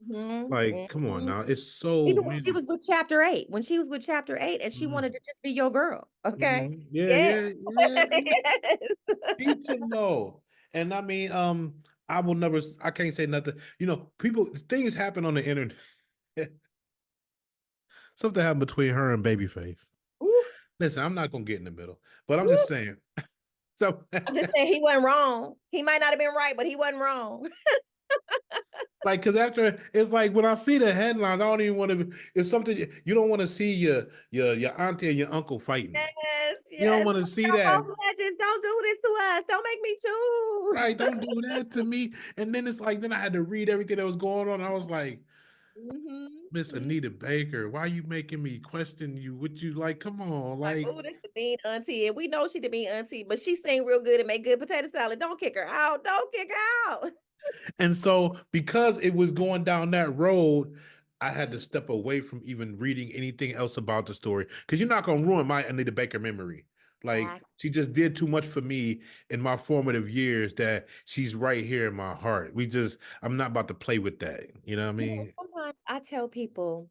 Mhm, like, come on mhm. now, it's so Even when she many. was with Chapter 8, when she was with Chapter 8 and she wanted Mhm, to just be your girl, okay? mhm. Yeah, Yeah. yeah, yeah. Yes. Need to know. And I mean, I can't say nothing. Things happen on the internet. Something happened between her and Babyface. Ooh, Listen, I'm not gonna get in the middle, but I'm ooh. just saying. So, I'm just saying he wasn't wrong. He might not have been right, but he wasn't wrong. like, because after it's like when I see the headlines, I don't even want to. It's something you don't want to see your auntie and your uncle fighting. Yes, You don't yes. want to see Y'all that. both legends. Don't do this to us. Don't make me Right, choose. don't do that to me. And then it's like, then I had to read everything that was going on. I was like, Miss Mhm. Anita Baker, why you making me question you? Would you like, come on, Like, like, oh, this the mean auntie. And we know she the mean auntie, but she sing real good and make good potato salad. Don't kick her out. Don't kick her out. and so because it was going down that road, I had to step away from even reading anything else about the story. Because you're not gonna ruin my Anita Baker memory. Like, Exactly. she just did too much for me in my formative years that she's right here in my heart. I'm not about to play with that. You know what I mean? Sometimes I tell people,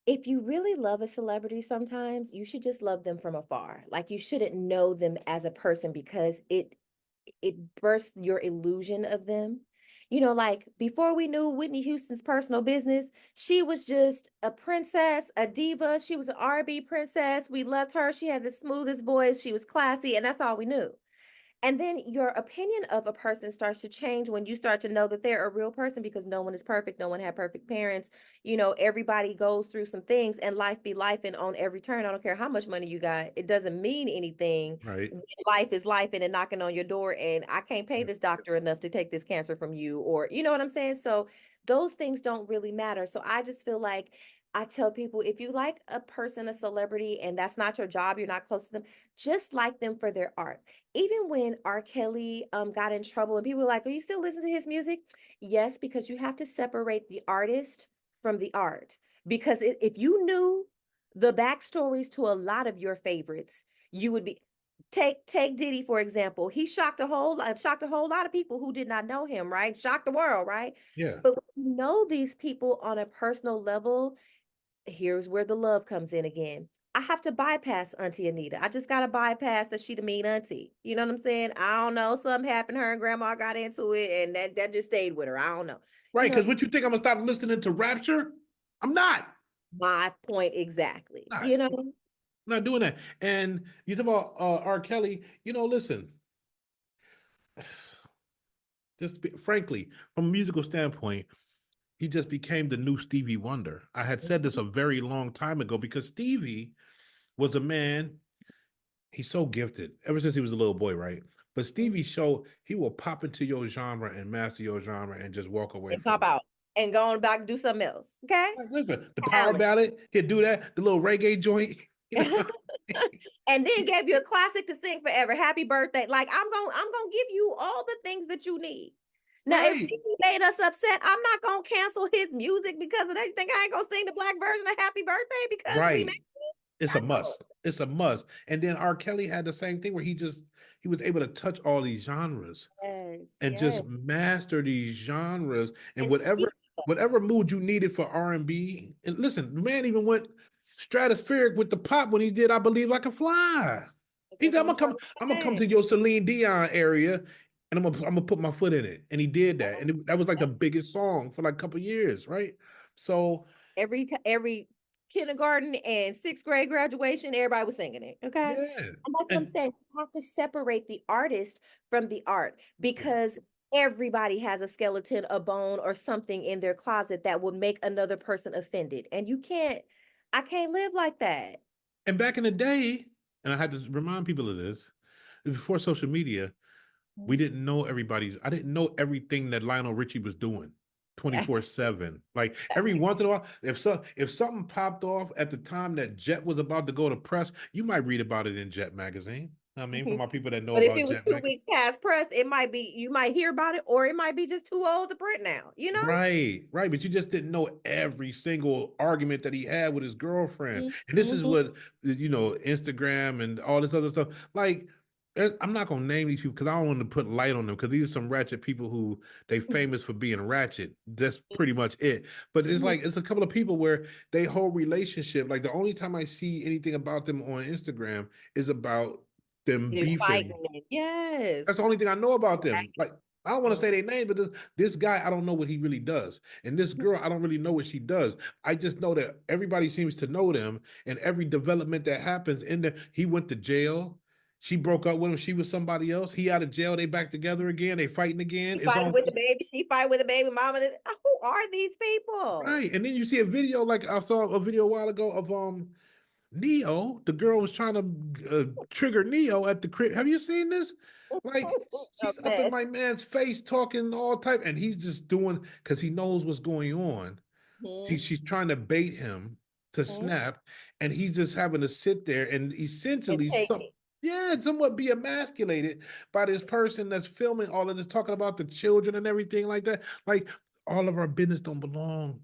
if you really love a celebrity sometimes, you should just love them from afar. Like you shouldn't know them as a person because it bursts your illusion of them. You know, like before we knew Whitney Houston's personal business, she was just a princess, a diva. She was an R&B princess. We loved her. She had the smoothest voice. She was classy, and that's all we knew. And then your opinion of a person starts to change when you start to know that they're a real person because no one is perfect. No one had perfect parents. You know, everybody goes through some things and life be life. And on every turn, I don't care how much money you got, it doesn't mean anything. Right. Life is life and knocking on your door. And I can't pay this doctor enough to take this cancer from you. Or, you know what I'm saying? So those things don't really matter. So I just feel like I tell people if you like a person, a celebrity, and that's not your job, you're not close to them, just like them for their art. Even when R. Kelly got in trouble and people were like, "Are you still listening to his music?" Yes, because you have to separate the artist from the art. Because if you knew the backstories to a lot of your favorites, you would be take Diddy for example. He shocked a whole lot of people who did not know him, right? Shocked the world, right? Yeah. But when you know these people on a personal level, here's where the love comes in again. I have to bypass Auntie Anita. I just gotta bypass that she the mean auntie. You know what I'm saying? I don't know. Something happened. Her and grandma got into it, and that just stayed with her. I don't know. You Right. know, Because what you think I'm gonna stop listening to Rapture? I'm not. my point exactly. Not. You know, Not doing that. And you talk about R. Kelly, listen, frankly, from a musical standpoint, he just became the new Stevie Wonder. I had said this a very long time ago because Stevie was a man, he's so gifted ever since he was a little boy, right? But Stevie he will pop into your genre and master your genre and just walk away and from pop it. out and go on back and do something else. Okay, Like, listen, the power talent. ballad, he'd do that, the little reggae joint, you know. And then gave you a classic to sing forever. Happy birthday. Like I'm gonna give you all the things that you need. Now, if Right. Stevie made us upset, I'm not gonna cancel his music because of that. You think I ain't gonna sing the black version of Happy Birthday because we made Right. It's a I know. must. It's a must. And then R. Kelly had the same thing where he was able to touch all these genres Yes, and yes. just master these genres and And speak to whatever us. mood you needed for R&B. And listen, the man even went stratospheric with the pop when he did I Believe I Can Fly. He That's said, what I'm trying I'm to gonna come say. to your Celine Dion area and I'm gonna put my foot in it. And he did that. And that was like the biggest song for like a couple years, right? So Every kindergarten and sixth grade graduation, everybody was singing it. Okay. yeah. And that's what I'm And saying. You have to separate the artist from the art because everybody has a skeleton, a bone, or something in their closet that would make another person offended. And I can't live like that. And back in the day, and I had to remind people of this, before social media, I didn't know everything that Lionel Richie was doing 24/7. Like every once in a while, if something popped off at the time that Jet was about to go to press, you might read about it in Jet magazine. I mean, for my people that know But if about it was Jet 2 magazine. weeks past press, you might hear about it, or it might be just too old to print now, you know? Right, right. But you just didn't know every single argument that he had with his girlfriend. And this is Mhm. what, Instagram and all this other stuff. Like, I'm not gonna name these people because I don't want to put light on them because these are some ratchet people who they famous for being ratchet. That's pretty much it. But it's Mhm. like it's a couple of people where they whole relationship, like the only time I see anything about them on Instagram is about them They're beefing. fighting it. Yes. That's the only thing I know about them. Like, I don't want to Mhm. say their name, but this guy, I don't know what he really does. And this girl, I don't really know what she does. I just know that everybody seems to know them, and every development that happens in there, he went to jail. She broke up with him. She was somebody else. He out of jail. They back together again. They fighting again. She It's fighting on. with the baby. She fight with the baby mama. Who are these people? Right. And then you see a video, like I saw a video a while ago of Neo, the girl was trying to trigger Neo at the crib. Have you seen this? Like A she's up in mess. my man's face talking all type, and he's just doing because he knows what's going on. Mhm. She's trying to bait him to Mhm. snap, and he's just having to sit there and And essentially take it. somewhat be emasculated by this person that's filming all of this, talking about the children and everything like that. Like all of our business don't belong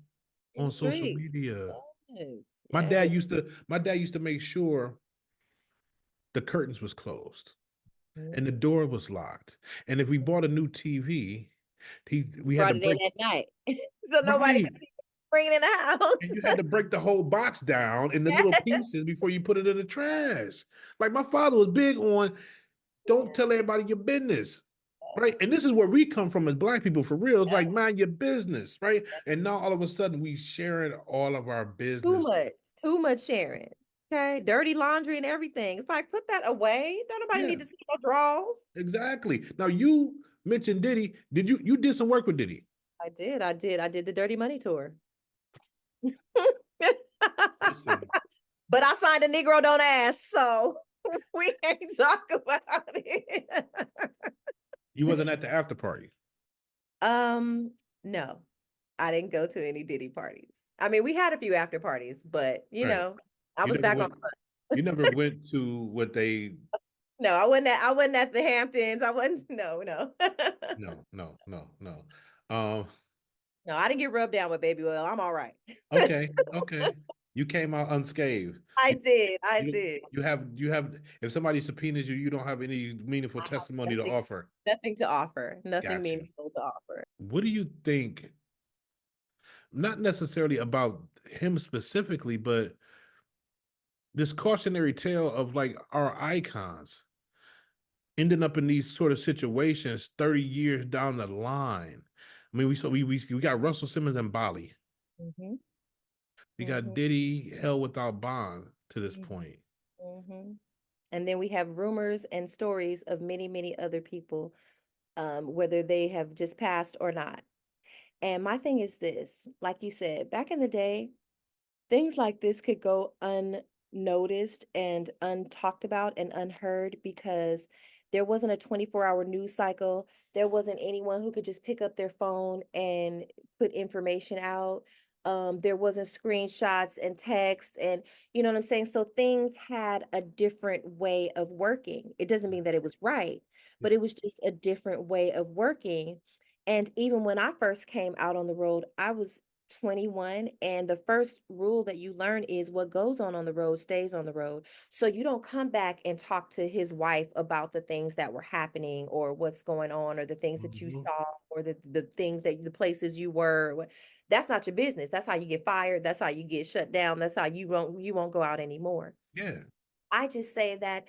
In on the social street. media. Yes. My Yes. dad used to make sure the curtains was closed Mhm. and the door was locked. And if we bought a new TV, we had to Brought it in break at night. So nobody right. could see. bringing in the house. And you had to break the whole box down in the little pieces before you put it in the trash. Like my father was big on, don't tell everybody your business. Right. And this is where we come from as Black people for real. It's like, mind your business. Right. And now all of a sudden we sharing all of our business. Too much sharing. Okay. Dirty laundry and everything. It's like, put that away. Don't nobody need to see your drawers. Exactly. Now you mentioned Diddy. You did some work with Diddy? I did the Dirty Money tour. Listen. But I signed a Negro Don't Ask, so we ain't talk about it. You wasn't at the after party? No, I didn't go to any Diddy parties. I mean, we had a few after parties, but you know, I was back on the bus. You never went to what they... No, I wasn't at the Hamptons. I wasn't, no. No. No, I didn't get rubbed down with baby oil. I'm all right. Okay. You came out unscathed. I did. You have, if somebody subpoenas you, you don't have any meaningful testimony to offer. Nothing to offer. Nothing Gotcha. meaningful to offer. What do you think, not necessarily about him specifically, but this cautionary tale of like our icons ending up in these sort of situations 30 years down the line? I mean, we got Russell Simmons and Bali. Mm-hmm. We got Diddy held without bond to this point. And then we have rumors and stories of many, many other people, whether they have just passed or not. And my thing is this, like you said, back in the day, things like this could go unnoticed and untalked about and unheard because there wasn't a 24-hour news cycle. There wasn't anyone who could just pick up their phone and put information out. There wasn't screenshots and texts and you know what I'm saying? So things had a different way of working. It doesn't mean that it was right, but it was just a different way of working. And even when I first came out on the road, I was 21, and the first rule that you learn is what goes on the road stays on the road. So you don't come back and talk to his wife about the things that were happening or what's going on or the things that you saw or the things that the places you were. That's not your business. That's how you get fired. That's how you get shut down. That's how you won't go out anymore. Yeah. I just say that,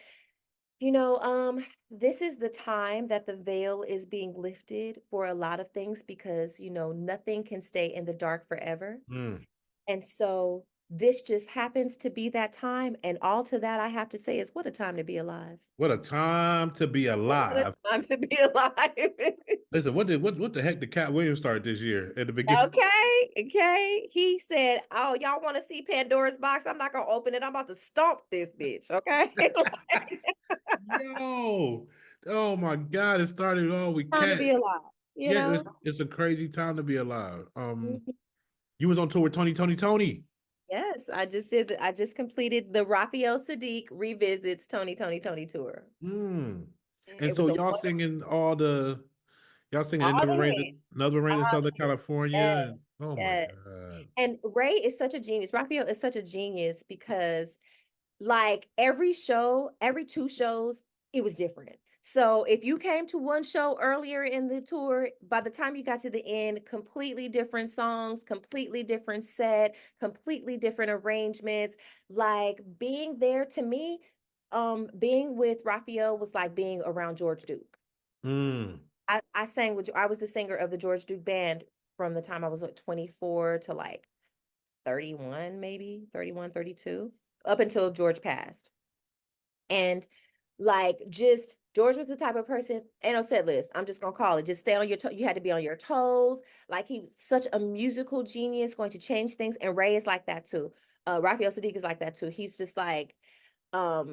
this is the time that the veil is being lifted for a lot of things because, nothing can stay in the dark forever. And so this just happens to be that time. And all to that I have to say is what a time to be alive. What a time to be alive. What a time to be alive. Listen, what the heck did Cat Williams start this year at the beginning? Okay. He said, "Oh, y'all want to see Pandora's box? I'm not gonna open it. I'm about to stomp this bitch." Okay. Yo, oh my God! It started all with Time Cat. to be alive. You know? It's a crazy time to be alive. You was on tour with Tony. Yes, I just completed the Raphael Sadiq revisits Tony tour. And It so was y'all singing y'all singing all Another the Rain, hits. Another Rain in All Southern the hits. California. Yes, And, oh yes. my God. And Ray is such a genius. Raphael is such a genius because like every two shows, it was different. So if you came to one show earlier in the tour, by the time you got to the end, completely different songs, completely different set, completely different arrangements. Like being there to me, being with Raphael was like being around George Duke. I was the singer of the George Duke band from the time I was 24 to like 31, maybe 31, 32, up until George passed. And like just George was the type of person, ain't no set list. I'm just gonna call it. Just stay on your toes. You had to be on your toes. Like he was such a musical genius, going to change things. And Ray is like that too. Raphael Sadiq is like that too. He's just like, I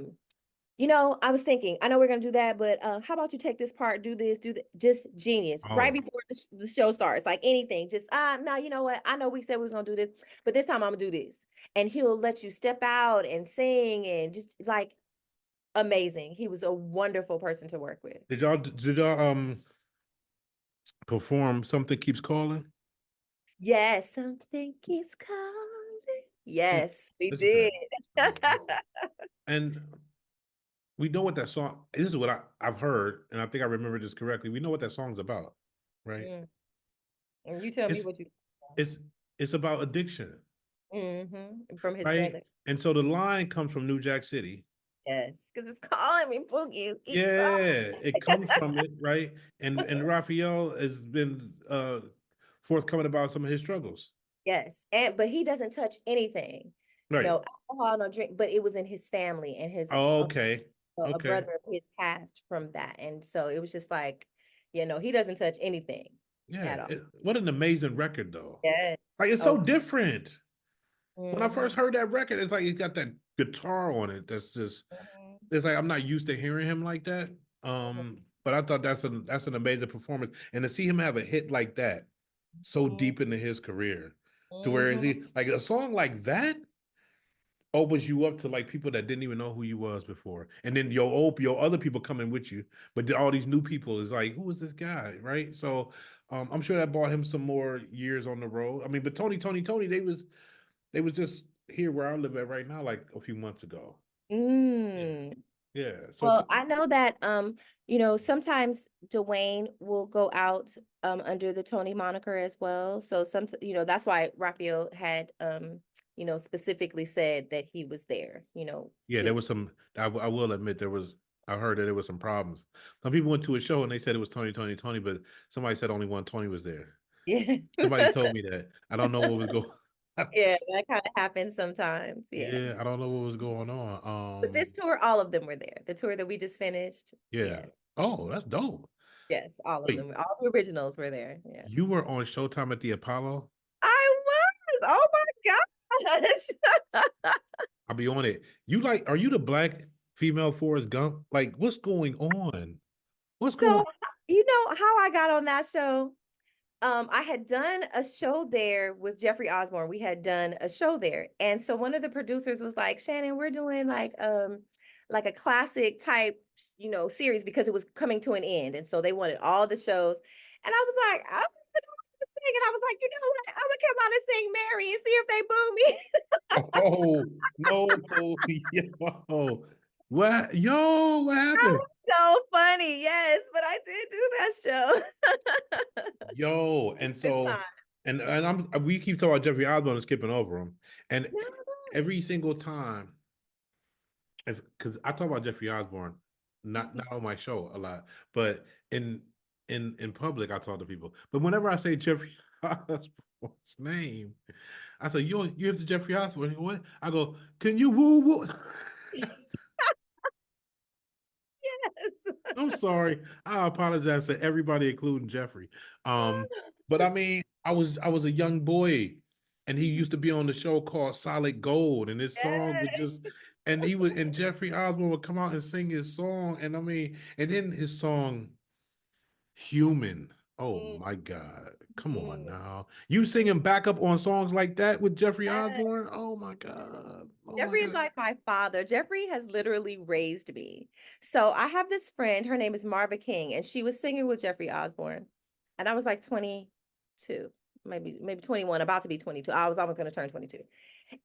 was thinking, I know we're gonna do that, but how about you take this part, do this, do that? Just genius. Right before the show starts, like anything. Just no, you know what? I know we said we was gonna do this, but this time I'm gonna do this. And he'll let you step out and sing and just like amazing. He was a wonderful person to work with. Did y'all perform Something Keeps Calling? Yes, something keeps calling. Yes, we Listen did. And we know what that song, this is what I've heard, and I think I remember this correctly. We know what that song's about, right? And you tell me what you it's it's about addiction, From his right? brother. And so the line comes from New Jack City. Yes, because it's calling me Boogie. Keep Yeah, calling. it comes from it, right? And Raphael has been forthcoming about some of his struggles. Yes, but he doesn't touch anything. Right. No alcohol, no drink. But it was in his family, and his Oh, okay. a Okay. brother of his passed from that, and so it was just like, he doesn't touch anything Yeah. at all. What an amazing record, though. Yes. Like, it's so Oh. different. When I first Mhm. heard that record, it's like he's got that guitar on it. That's just, Mhm. it's like I'm not used to hearing him like that. But I thought that's an amazing performance. And to see him have a hit like that so Mhm. deep into his career, to where is Mhm. he like a song like that opens you up to like people that didn't even know who you was before. And then your other people coming with you, but all these new people is like, who is this guy? Right. So I'm sure that bought him some more years on the road. I mean, but Tony, they was just here where I live at right now, like a few months ago. Yeah. Mm. Yeah. So Well, I know that sometimes Dwayne will go out under the Tony moniker as well. So that's why Raphael had specifically said that he was there, yeah, there too. was some, I will admit I heard that there was some problems. Some people went to a show and they said it was Tony, but somebody said only one Tony was there. Yeah. Somebody told me that. I don't know what was going Yeah, that kind of happens sometimes. Yeah. Yeah, I don't know what was going But on. this tour, all of them were there. The tour that we just finished. Yeah. Yeah. Oh, that's dope. Yes, all of Wait, them. All the originals were there. Yeah. you were on Showtime at the Apollo? I was. Oh my gosh. I'll be on it. Are you the black female Forrest Gump? Like, what's going on? What's going So, you know how I got on that show? I had done a show there with Jeffery Osborne. We had done a show there. And so one of the producers was like, Shannon, we're doing like a classic type, series because it was coming to an end. And so they wanted all the shows. And I was like, I don't even know what to sing. And I was like, you know what? I'm gonna come out and sing Mary and see if they boo me. Oh, no. Yo. What happened? So funny, yes, but I did do that show. Yo, and Good so time. and we keep talking about Jeffrey Osborne and skipping over him. And No, every single time, because I talk about Jeffrey Osborne, not on my show a lot, but in in public I talk to people. But whenever I say Jeffrey Osborne's name, I say, you have to Jeffrey Osborne. What? I go, can you woo woo? yes. I'm sorry. I apologize to everybody, including Jeffrey. But I mean, I was a young boy, and he used to be on the show called Solid Gold, and his song would Yes. just, and Jeffrey Osborne would come out and sing his song, and I mean, and then his song Human. Oh my God. Come on Mhm. now. You singing backup on songs like that with Jeffrey Osborne? Oh my God. Oh my Jeffrey is God. like my father. Jeffrey has literally raised me. So I have this friend, her name is Marva King, and she was singing with Jeffrey Osborne. And I was like 22, maybe 21, about to be 22. I was almost going to turn 22.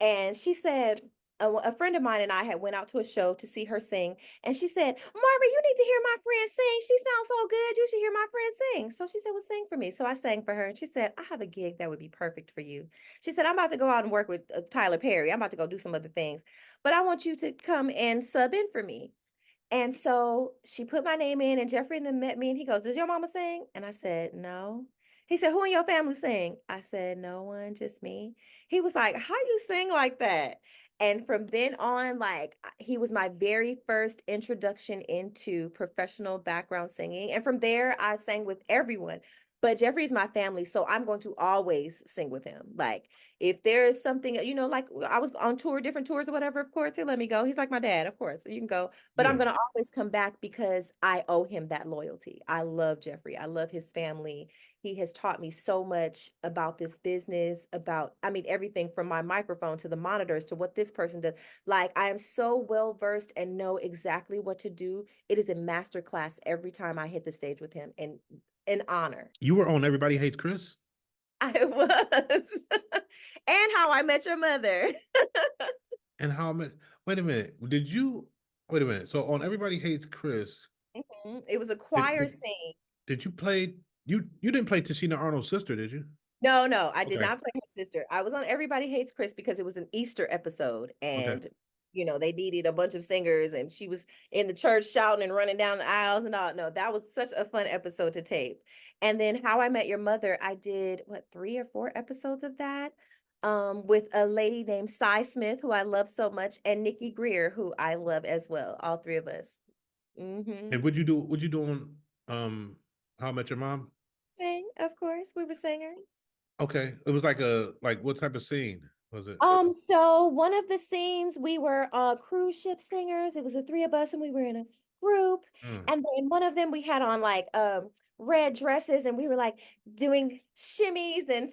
And she said, a friend of mine and I had went out to a show to see her sing. And she said, Marva, you need to hear my friend sing. She sounds so good. You should hear my friend sing. So she said, well, sing for me. So I sang for her. And she said, I have a gig that would be perfect for you. She said, I'm about to go out and work with Tyler Perry. I'm about to go do some other things. But I want you to come and sub in for me. And so she put my name in, and Jeffrey and them met me, and he goes, does your mama sing? And I said, no. He said, who in your family sing? I said, no one, just me. He was like, how you sing like that? And from then on, like he was my very first introduction into professional background singing. And from there, I sang with everyone. But Jeffrey's my family, so I'm going to always sing with him. Like if there is something, like I was on tour, different tours or whatever, of course, he'll let me go. He's like my dad, of course. So you can go. But I'm Yeah. going to always come back because I owe him that loyalty. I love Jeffrey. I love his family. He has taught me so much about this business, everything from my microphone to the monitors to what this person does. Like, I am so well versed and know exactly what to do. It is a master class every time I hit the stage with him, and an honor. You were on Everybody Hates Chris? I was. And How I Met Your Mother. And how much? Wait a minute. Wait a minute. So on Everybody Hates Chris, It was a did, choir did, sing. did you play? You didn't play Tashina Arnold's sister, did you? No, I did Okay. not play her sister. I was on Everybody Hates Chris because it was an Easter episode, Okay. and they needed a bunch of singers, and she was in the church shouting and running down the aisles and all. No, that was such a fun episode to tape. And then How I Met Your Mother, I did what, 3 or 4 episodes of that, with a lady named Cy Smith, who I love so much, and Nikki Greer, who I love as well. All 3 of us. And would you do on How I Met Your Mom? Sing, of course. We were singers. Okay. It was like what type of scene was it? So one of the scenes we were cruise ship singers. It was the 3 of us and we were in a group. Mm. And then one of them we had on like red dresses and we were like doing shimmies and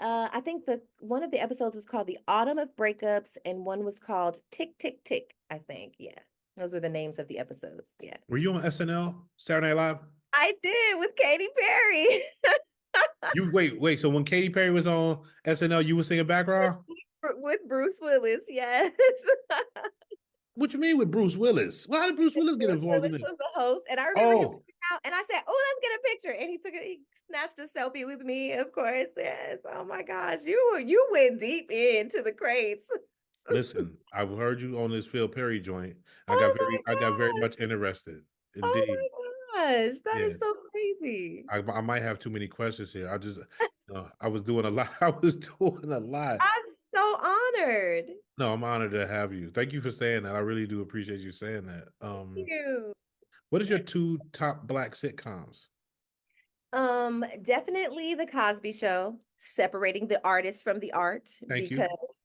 I think the one of the episodes was called The Autumn of Breakups and one was called Tick Tick Tick, I think. Yeah. Those were the names of the episodes. Yeah. Were you on SNL, Saturday Night Live? I did with Katy Perry. You wait. So when Katy Perry was on SNL, you were singing background? With Bruce Willis, yes. What you mean with Bruce Willis? Why did Bruce Willis get Bruce involved Willis in it? was the host, and I remember him Oh, coming out, and I said, "Oh, let's get a picture." And he snatched a selfie with me, of course. Yes. Oh my gosh, you went deep into the crates. listen, I heard you on this Phil Perry joint. Oh I got very my much gosh. interested. Oh Indeed. my gosh, that Yeah. is so crazy. I might have too many questions here. I was doing a lot. I was doing a lot. I'm so honored. No, I'm honored to have you. Thank you for saying that. I really do appreciate you saying that. Thank you. What is your 2 top Black sitcoms? Definitely The Cosby Show, separating the artist from the art, Thank you. because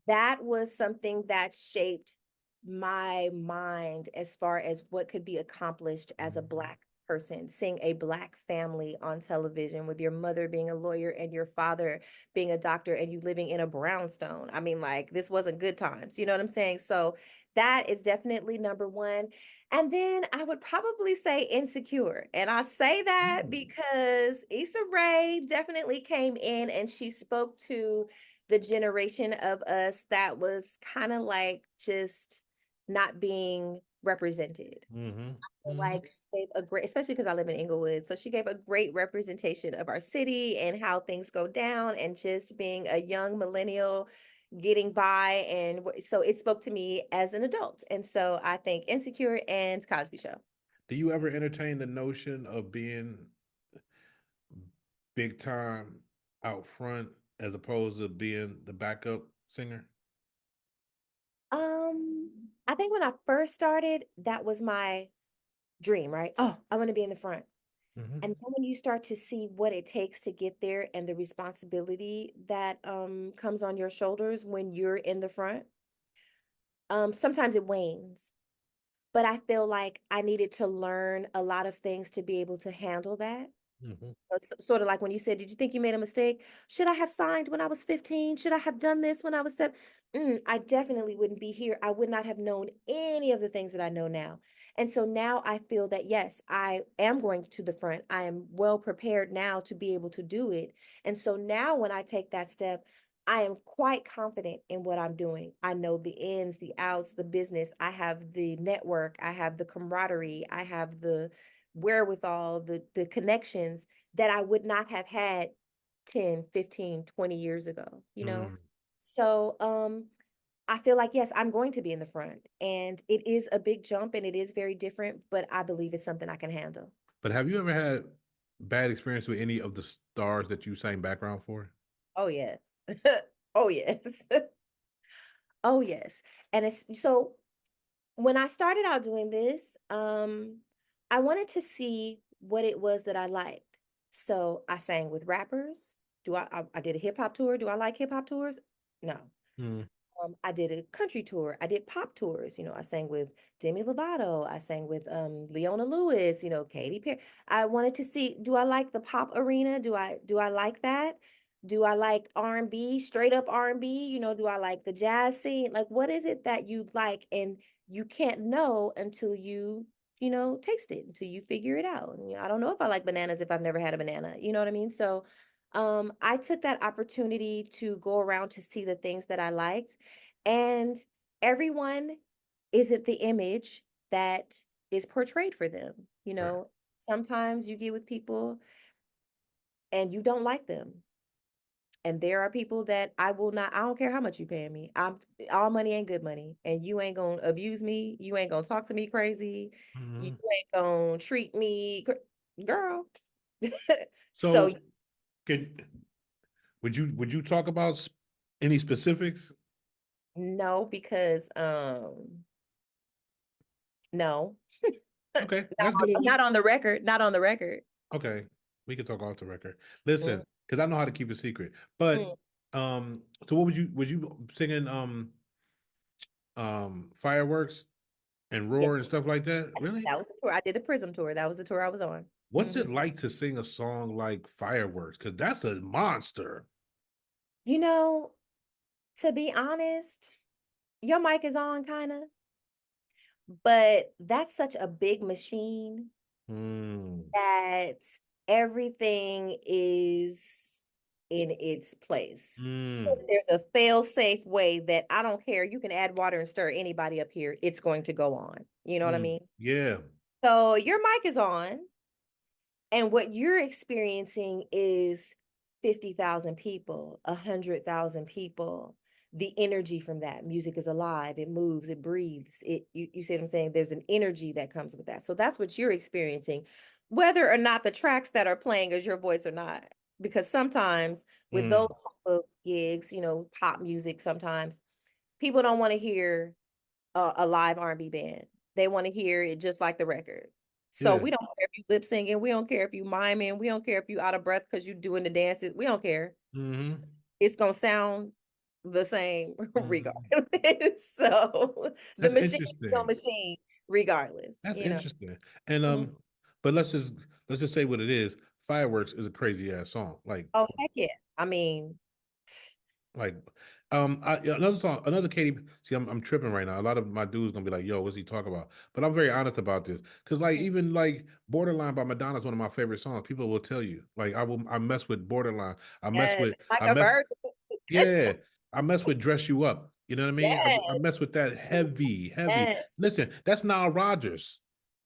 that was something that shaped my mind as far as what could be accomplished as a Black person, seeing a Black family on television with your mother being a lawyer and your father being a doctor and you living in a brownstone. I mean, like, this wasn't good times. You know what I'm saying? So that is definitely number one. And then I would probably say Insecure. And I say that because Issa Rae definitely came in and she spoke to the generation of us that was kind of like just not being represented. Like she gave a great, especially because I live in Inglewood, so she gave a great representation of our city and how things go down, and just being a young millennial getting by, and so it spoke to me as an adult. And so I think Insecure and Cosby Show. Do you ever entertain the notion of being big time out front as opposed to being the backup singer? I think when I first started, that was my dream, right? Oh, I want to be in the front. Mm-hmm. And then when you start to see what it takes to get there and the responsibility that comes on your shoulders when you're in the front, sometimes it wanes. But I feel like I needed to learn a lot of things to be able to handle that. Mm-hmm. Sort of like when you said, did you think you made a mistake? Should I have signed when I was 15? Should I have done this when I was 7? I definitely wouldn't be here. I would not have known any of the things that I know now. And so now I feel that, yes, I am going to the front. I am well prepared now to be able to do it. And so now when I take that step, I am quite confident in what I'm doing. I know the ins, the outs, the business. I have the network. I have the camaraderie. I have the wherewithal, the connections that I would not have had 10, 15, 20 years ago, you know? So I feel like, yes, I'm going to be in the front, and it is a big jump and it is very different, but I believe it's something I can handle. But have you ever had bad experience with any of the stars that you sang background for? Oh, yes. Oh, yes. Oh, yes. And it's so when I started out doing this, I wanted to see what it was that I liked. So I sang with rappers. I did a hip hop tour. Do I like hip hop tours? No. Mm. I did a country tour. I did pop tours. I sang with Demi Lovato. I sang with Leona Lewis. Katy Perry. I wanted to see, do I like the pop arena? Do I like that? Do I like R&B, straight up R&B? Do I like the jazz scene? Like, what is it that you like? And you can't know until you taste it, until you figure it out. And, I don't know if I like bananas if I've never had a banana. You know what I mean? So I took that opportunity to go around to see the things that I liked. And everyone isn't the image that is portrayed for them. Right. Sometimes you get with people and you don't like them. And there are people that I don't care how much you pay me. All money ain't good money. And you ain't gonna abuse me. You ain't gonna talk to me crazy. You Mhm. ain't gonna treat me, girl. So So, can would you talk about any specifics? no, because no, Okay, that's good enough. not on the record. Not on the record. Okay, we can talk off the record. Mm, Listen, because I know how to keep a secret. But mm. so what would you singing fireworks and Yes, roar and stuff like that? Really? that was the tour. I did the Prism tour. That was the tour I was on. What's Mhm. it like to sing a song like Fireworks? Because that's a monster. You know, to be honest, your mic is on, kind of, but that's such a big machine Mm, that everything is in its place. mm, There's a fail-safe way that I don't care. You can add water and stir anybody up here. It's going to go on. You know what I mm. mean? Yeah. So your mic is on, and what you're experiencing is 50,000 people, 100,000 people. The energy from that music is alive. It moves, it breathes. You see what I'm saying? There's an energy that comes with that. So that's what you're experiencing, whether or not the tracks that are playing is your voice or not. Because sometimes with those Mm, type of gigs, pop music, sometimes people don't want to hear a live R&B band. They want to hear it just like the record. So yeah. we don't care if you lip singing. We don't care if you miming. We don't care if you out of breath because you doing the dances. We don't care. Mm-hmm. It's gonna sound the same Mm-hmm. regardless. So the That's machine is a interesting. machine regardless. That's interesting. And Mhm. but let's just say what it is. Fireworks is a crazy ass song. Oh heck yeah. I mean, Like, yeah, another song, another Katy. See, I'm tripping right now. A lot of my dudes gonna be like, "Yo, what's he talking about?" But I'm very honest about this because, like, even like "Borderline" by Madonna is one of my favorite songs. People will tell you, like, I mess with "Borderline." yes, like I a mess, bird. yeah, I mess with "Dress You Up." You know what I mean? I Yes, mess with that heavy, heavy. yes, Listen, that's Nile Rodgers,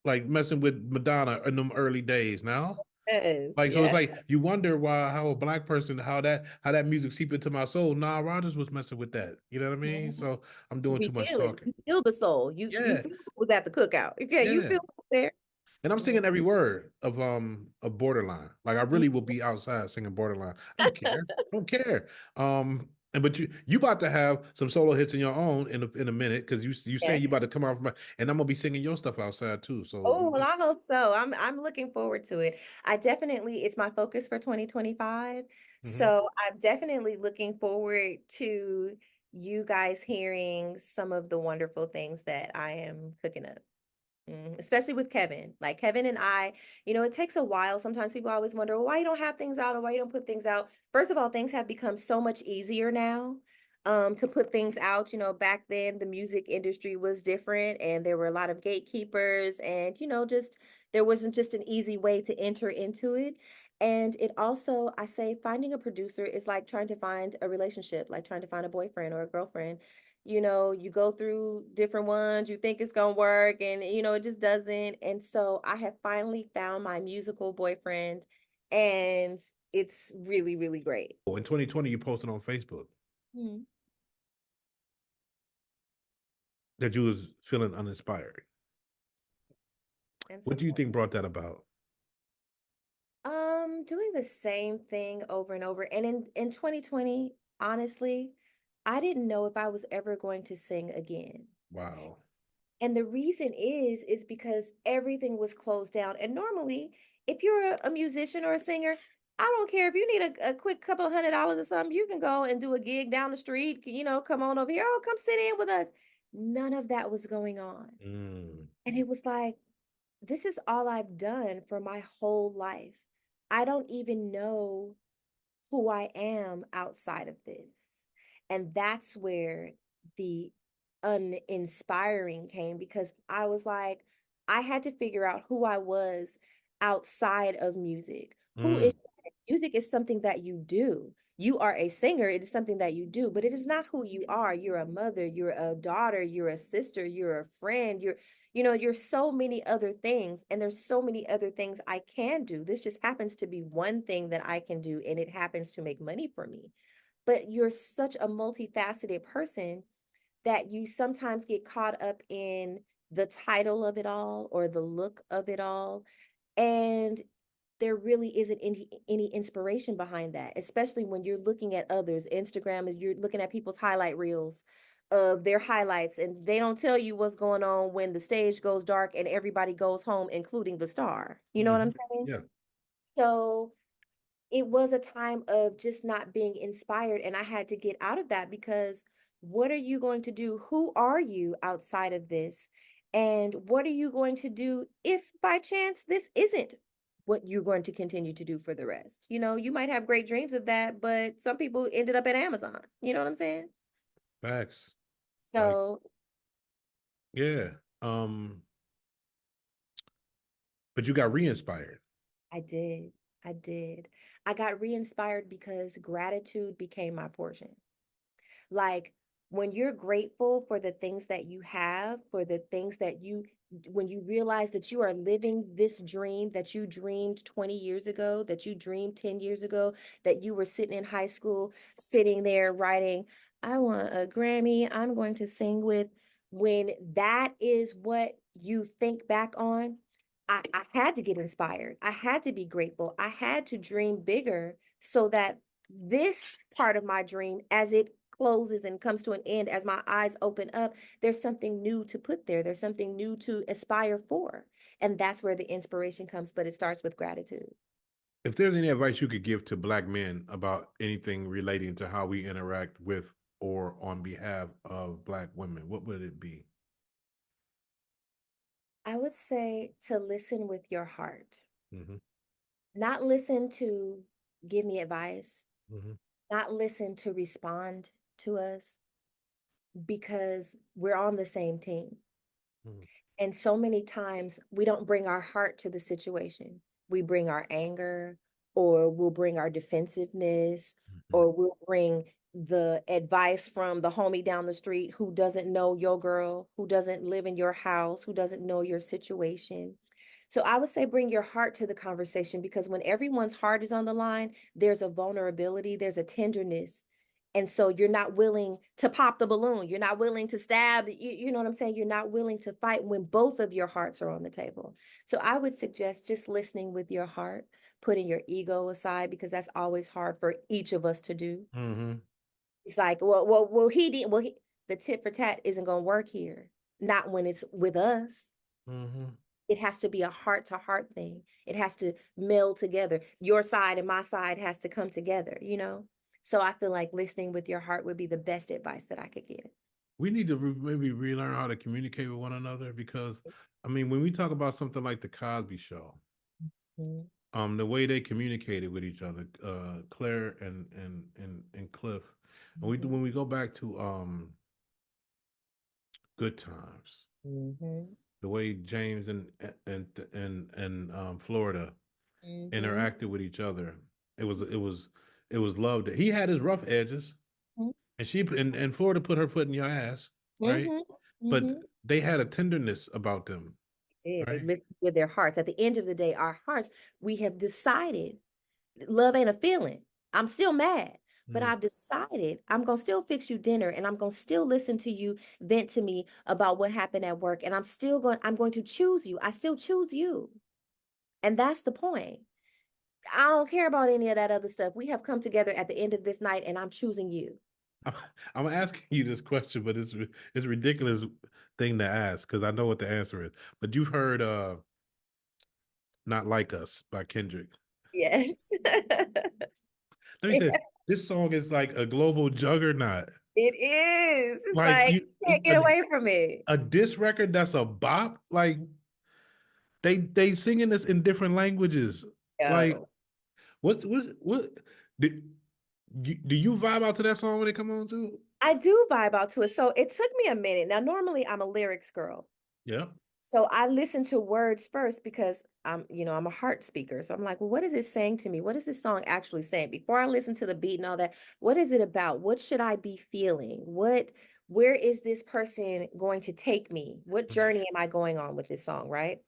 like messing with Madonna in them early days. Now. yes, Like so, it's yes. like you wonder how a black person how that music seep into my soul. Nah, Rogers was messing with that. You know what I mean? Mhm. So I'm doing We too much feel it. talking. You feel the soul. You Yeah, feel what was at the cookout. Okay, you yeah. feel what was there. And I'm Mhm. singing every word of Borderline. Like I really will be outside singing Borderline. I don't care. I don't care. And but you about to have some solo hits in your own in a minute because you saying Yes. you about to come out from and I'm gonna be singing your stuff outside too. So Oh, well, I hope so. I'm looking forward to it. It's my focus for 2025. mhm. So I'm definitely looking forward to you guys hearing some of the wonderful things that I am cooking up. Especially with Kevin. Like Kevin and I, it takes a while. Sometimes people always wonder, well, why you don't have things out or why you don't put things out. First of all, things have become so much easier now to put things out. Back then the music industry was different and there were a lot of gatekeepers and, just there wasn't just an easy way to enter into it. And it also, I say, finding a producer is like trying to find a relationship, like trying to find a boyfriend or a girlfriend. You go through different ones, you think it's going to work and it just doesn't. And so I have finally found my musical boyfriend and it's really, really great. In 2020, you posted on Facebook Mhm. that you was feeling uninspired. And What some do you think brought that about? doing the same thing over and over. And in 2020, honestly, I didn't know if I was ever going to sing again. Wow. And the reason is because everything was closed down. And normally, if you're a musician or a singer, I don't care if you need a quick couple of $100 or something, you can go and do a gig down the street, come on over here. Oh, come sit in with us. None of that was going on. Mm, And it was like, this is all I've done for my whole life. I don't even know who I am outside of this. And that's where the uninspiring came because I was like, I had to figure out who I was outside of music. Who is mm, Music is something that you do. You are a singer, it is something that you do, but it is not who you are. You're a mother, you're a daughter, you're a sister, you're a friend, you're so many other things, and there's so many other things I can do. This just happens to be one thing that I can do, and it happens to make money for me. But you're such a multifaceted person that you sometimes get caught up in the title of it all or the look of it all. And there really isn't any inspiration behind that, especially when you're looking at others. Instagram is you're looking at people's highlight reels of their highlights, and they don't tell you what's going on when the stage goes dark and everybody goes home, including the star. You know what I'm saying? Yeah. So it was a time of just not being inspired, and I had to get out of that because what are you going to do? Who are you outside of this? And what are you going to do if by chance this isn't what you're going to continue to do for the rest? You might have great dreams of that, but some people ended up at Amazon. You know what I'm saying? Facts. Like, So yeah. But you got re-inspired. I did. I did. I got re-inspired because gratitude became my portion. Like when you're grateful for the things that you have, for the things that when you realize that you are living this dream that you dreamed 20 years ago, that you dreamed 10 years ago, that you were sitting in high school, sitting there writing, I want a Grammy, I'm going to sing with, when that is what you think back on, I had to get inspired. I had to be grateful. I had to dream bigger so that this part of my dream, as it closes and comes to an end, as my eyes open up, there's something new to put there. There's something new to aspire for. And that's where the inspiration comes, but it starts with gratitude. If there's any advice you could give to Black men about anything relating to how we interact with or on behalf of Black women, what would it be? I would say to listen with your heart, Mm-hmm. not listen to give me advice, Mm-hmm. not listen to respond to us, because we're on the same team. Mm-hmm. And so many times we don't bring our heart to the situation. We bring our anger, or we'll bring our defensiveness, or we'll bring the advice from the homie down the street who doesn't know your girl, who doesn't live in your house, who doesn't know your situation. So I would say bring your heart to the conversation, because when everyone's heart is on the line, there's a vulnerability, there's a tenderness. And so you're not willing to pop the balloon. You're not willing to stab. You know what I'm saying? You're not willing to fight when both of your hearts are on the table. So I would suggest just listening with your heart, putting your ego aside, because that's always hard for each of us to do. Mm-hmm. It's like, well, he did. The tit for tat isn't going to work here. Not when it's with us. Mm-hmm. It has to be a heart to heart thing. It has to meld together. Your side and my side has to come together. So I feel like listening with your heart would be the best advice that I could give. We need to maybe relearn how to communicate with one another, because, I mean, when we talk about something like the Cosby Show, Mhm. the way they communicated with each other, Claire and Cliff, and when we go back to Good Times, Mhm. the way James and Florida Mhm. interacted with each other, it was love. That he had his rough edges, Mhm. and Florida put her foot in your ass, right? Mhm. But Mhm. they had a tenderness about them, They right? live with their hearts. At the end of the day, our hearts, we have decided love ain't a feeling. I'm still mad, but Mm. I've decided I'm going to still fix you dinner, and I'm going to still listen to you vent to me about what happened at work. And I'm going to choose you. I still choose you. And that's the point. I don't care about any of that other stuff. We have come together at the end of this night, and I'm choosing you. I'm asking you this question, but it's a ridiculous thing to ask because I know what the answer is. But you've heard "Not Like Us" by Kendrick. Yes. Let me say, this song is like a global juggernaut. It is. It's Like like you, you can't get away from it. a diss record that's a bop. Like they singing this in different languages. Like Yo. what do you vibe out to that song when it come on too? I do vibe out to it. So it took me a minute. Now, normally I'm a lyrics girl. Yeah. So I listen to words first because I'm a heart speaker. So I'm like, well, what is it saying to me? What is this song actually saying? Before I listen to the beat and all that, what is it about? What should I be feeling? Where is this person going to take me? What journey am I going on with this song, right?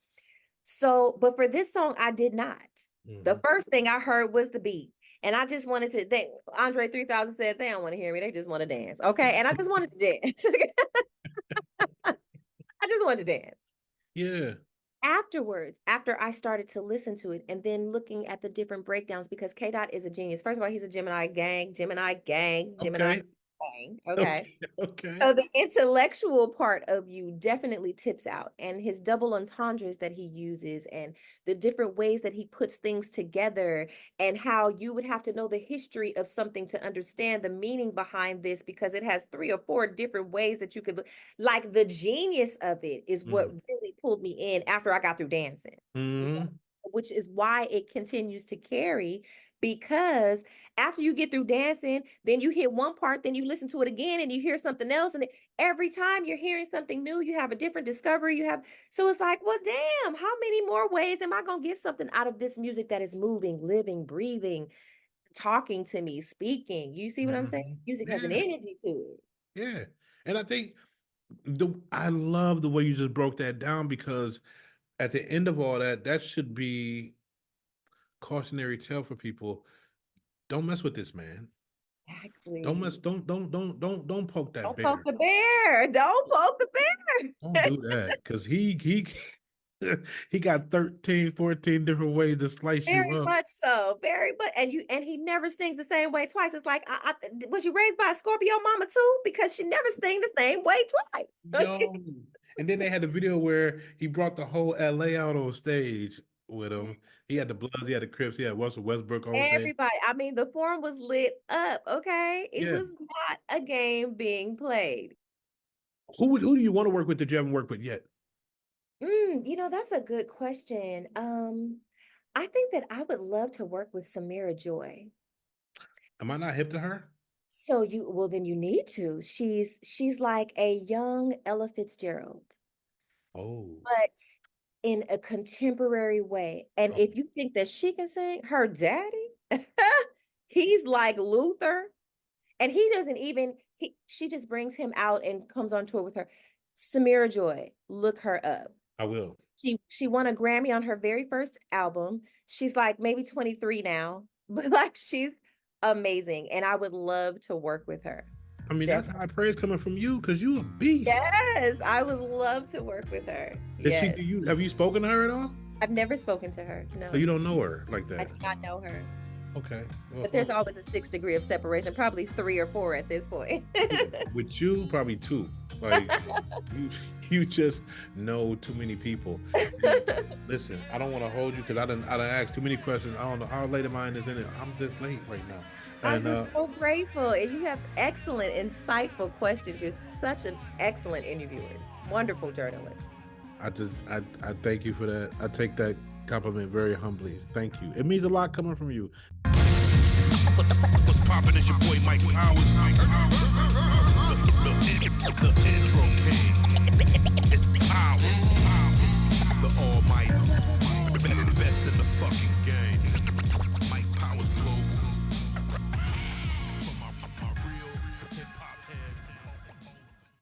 So, but for this song, I did not. The first thing I heard was the beat. And I just wanted to, Andre 3000 said, they don't want to hear me. They just want to dance. Okay. And I just wanted to dance. I just wanted to dance. Yeah. Afterwards, after I started to listen to it and then looking at the different breakdowns, because K Dot is a genius. First of all, he's a Gemini gang, Gemini gang, Gemini Okay. gang. Okay. Okay. So the intellectual part of you definitely tips out, and his double entendres that he uses and the different ways that he puts things together, and how you would have to know the history of something to understand the meaning behind this, because it has 3 or 4 different ways that you could like. The genius of it is what really pulled me in after I got through dancing, which is why it continues to carry. Because after you get through dancing, then you hit one part, then you listen to it again and you hear something else. And every time you're hearing something new, you have a different discovery. So it's like, well, damn, how many more ways am I going to get something out of this music that is moving, living, breathing, talking to me, speaking? You see what I'm saying? Music has an energy to it. Yeah. And I think I love the way you just broke that down, because at the end of all that, that should be cautionary tale for people. Don't mess with this man. Exactly. Don't poke that Don't bear. poke the bear. Don't poke the bear. Don't do that, because he got 13, 14 different ways to slice you Very up. much so, very much, and he never stings the same way twice. It's like, was you raised by a Scorpio mama too? Because she never stings the same way twice. Yo. And then they had a video where he brought the whole LA out on stage with him. He had the Bloods, he had the Crips, he had Russell Westbrook on stage. Everybody, I mean, the forum was lit up. Okay, it Yeah. was not a game being played. Who do you want to work with that you haven't worked with yet? That's a good question. I think that I would love to work with Samira Joy. Am I not hip to her? So then you need to. She's like a young Ella Fitzgerald. Oh. But in a contemporary way. And if you think that she can sing, her daddy, he's like Luther. And he doesn't even, she just brings him out and comes on tour with her. Samira Joy, look her up. I will. She won a Grammy on her very first album. She's like maybe 23 now, but like she's amazing. And I would love to work with her. I mean, that's high praise coming from you, because you a beast. Yes, I would love to work with her. Yes. Have you spoken to her at all? I've never spoken to her. No. So you don't know her like that? I do not know her. Okay. Well, but there's always a 6 degree of separation, probably 3 or 4 at this point. With you, probably 2. Like you just know too many people. Listen, I don't want to hold you, because I done asked too many questions. I don't know how late of mine is in it. I'm just late right now. I'm just so grateful. And you have excellent, insightful questions. You're such an excellent interviewer. Wonderful journalist. I thank you for that. I take that compliment very humbly. Thank you. It means a lot coming from you. What's poppin'? It's your boy Mike Powers.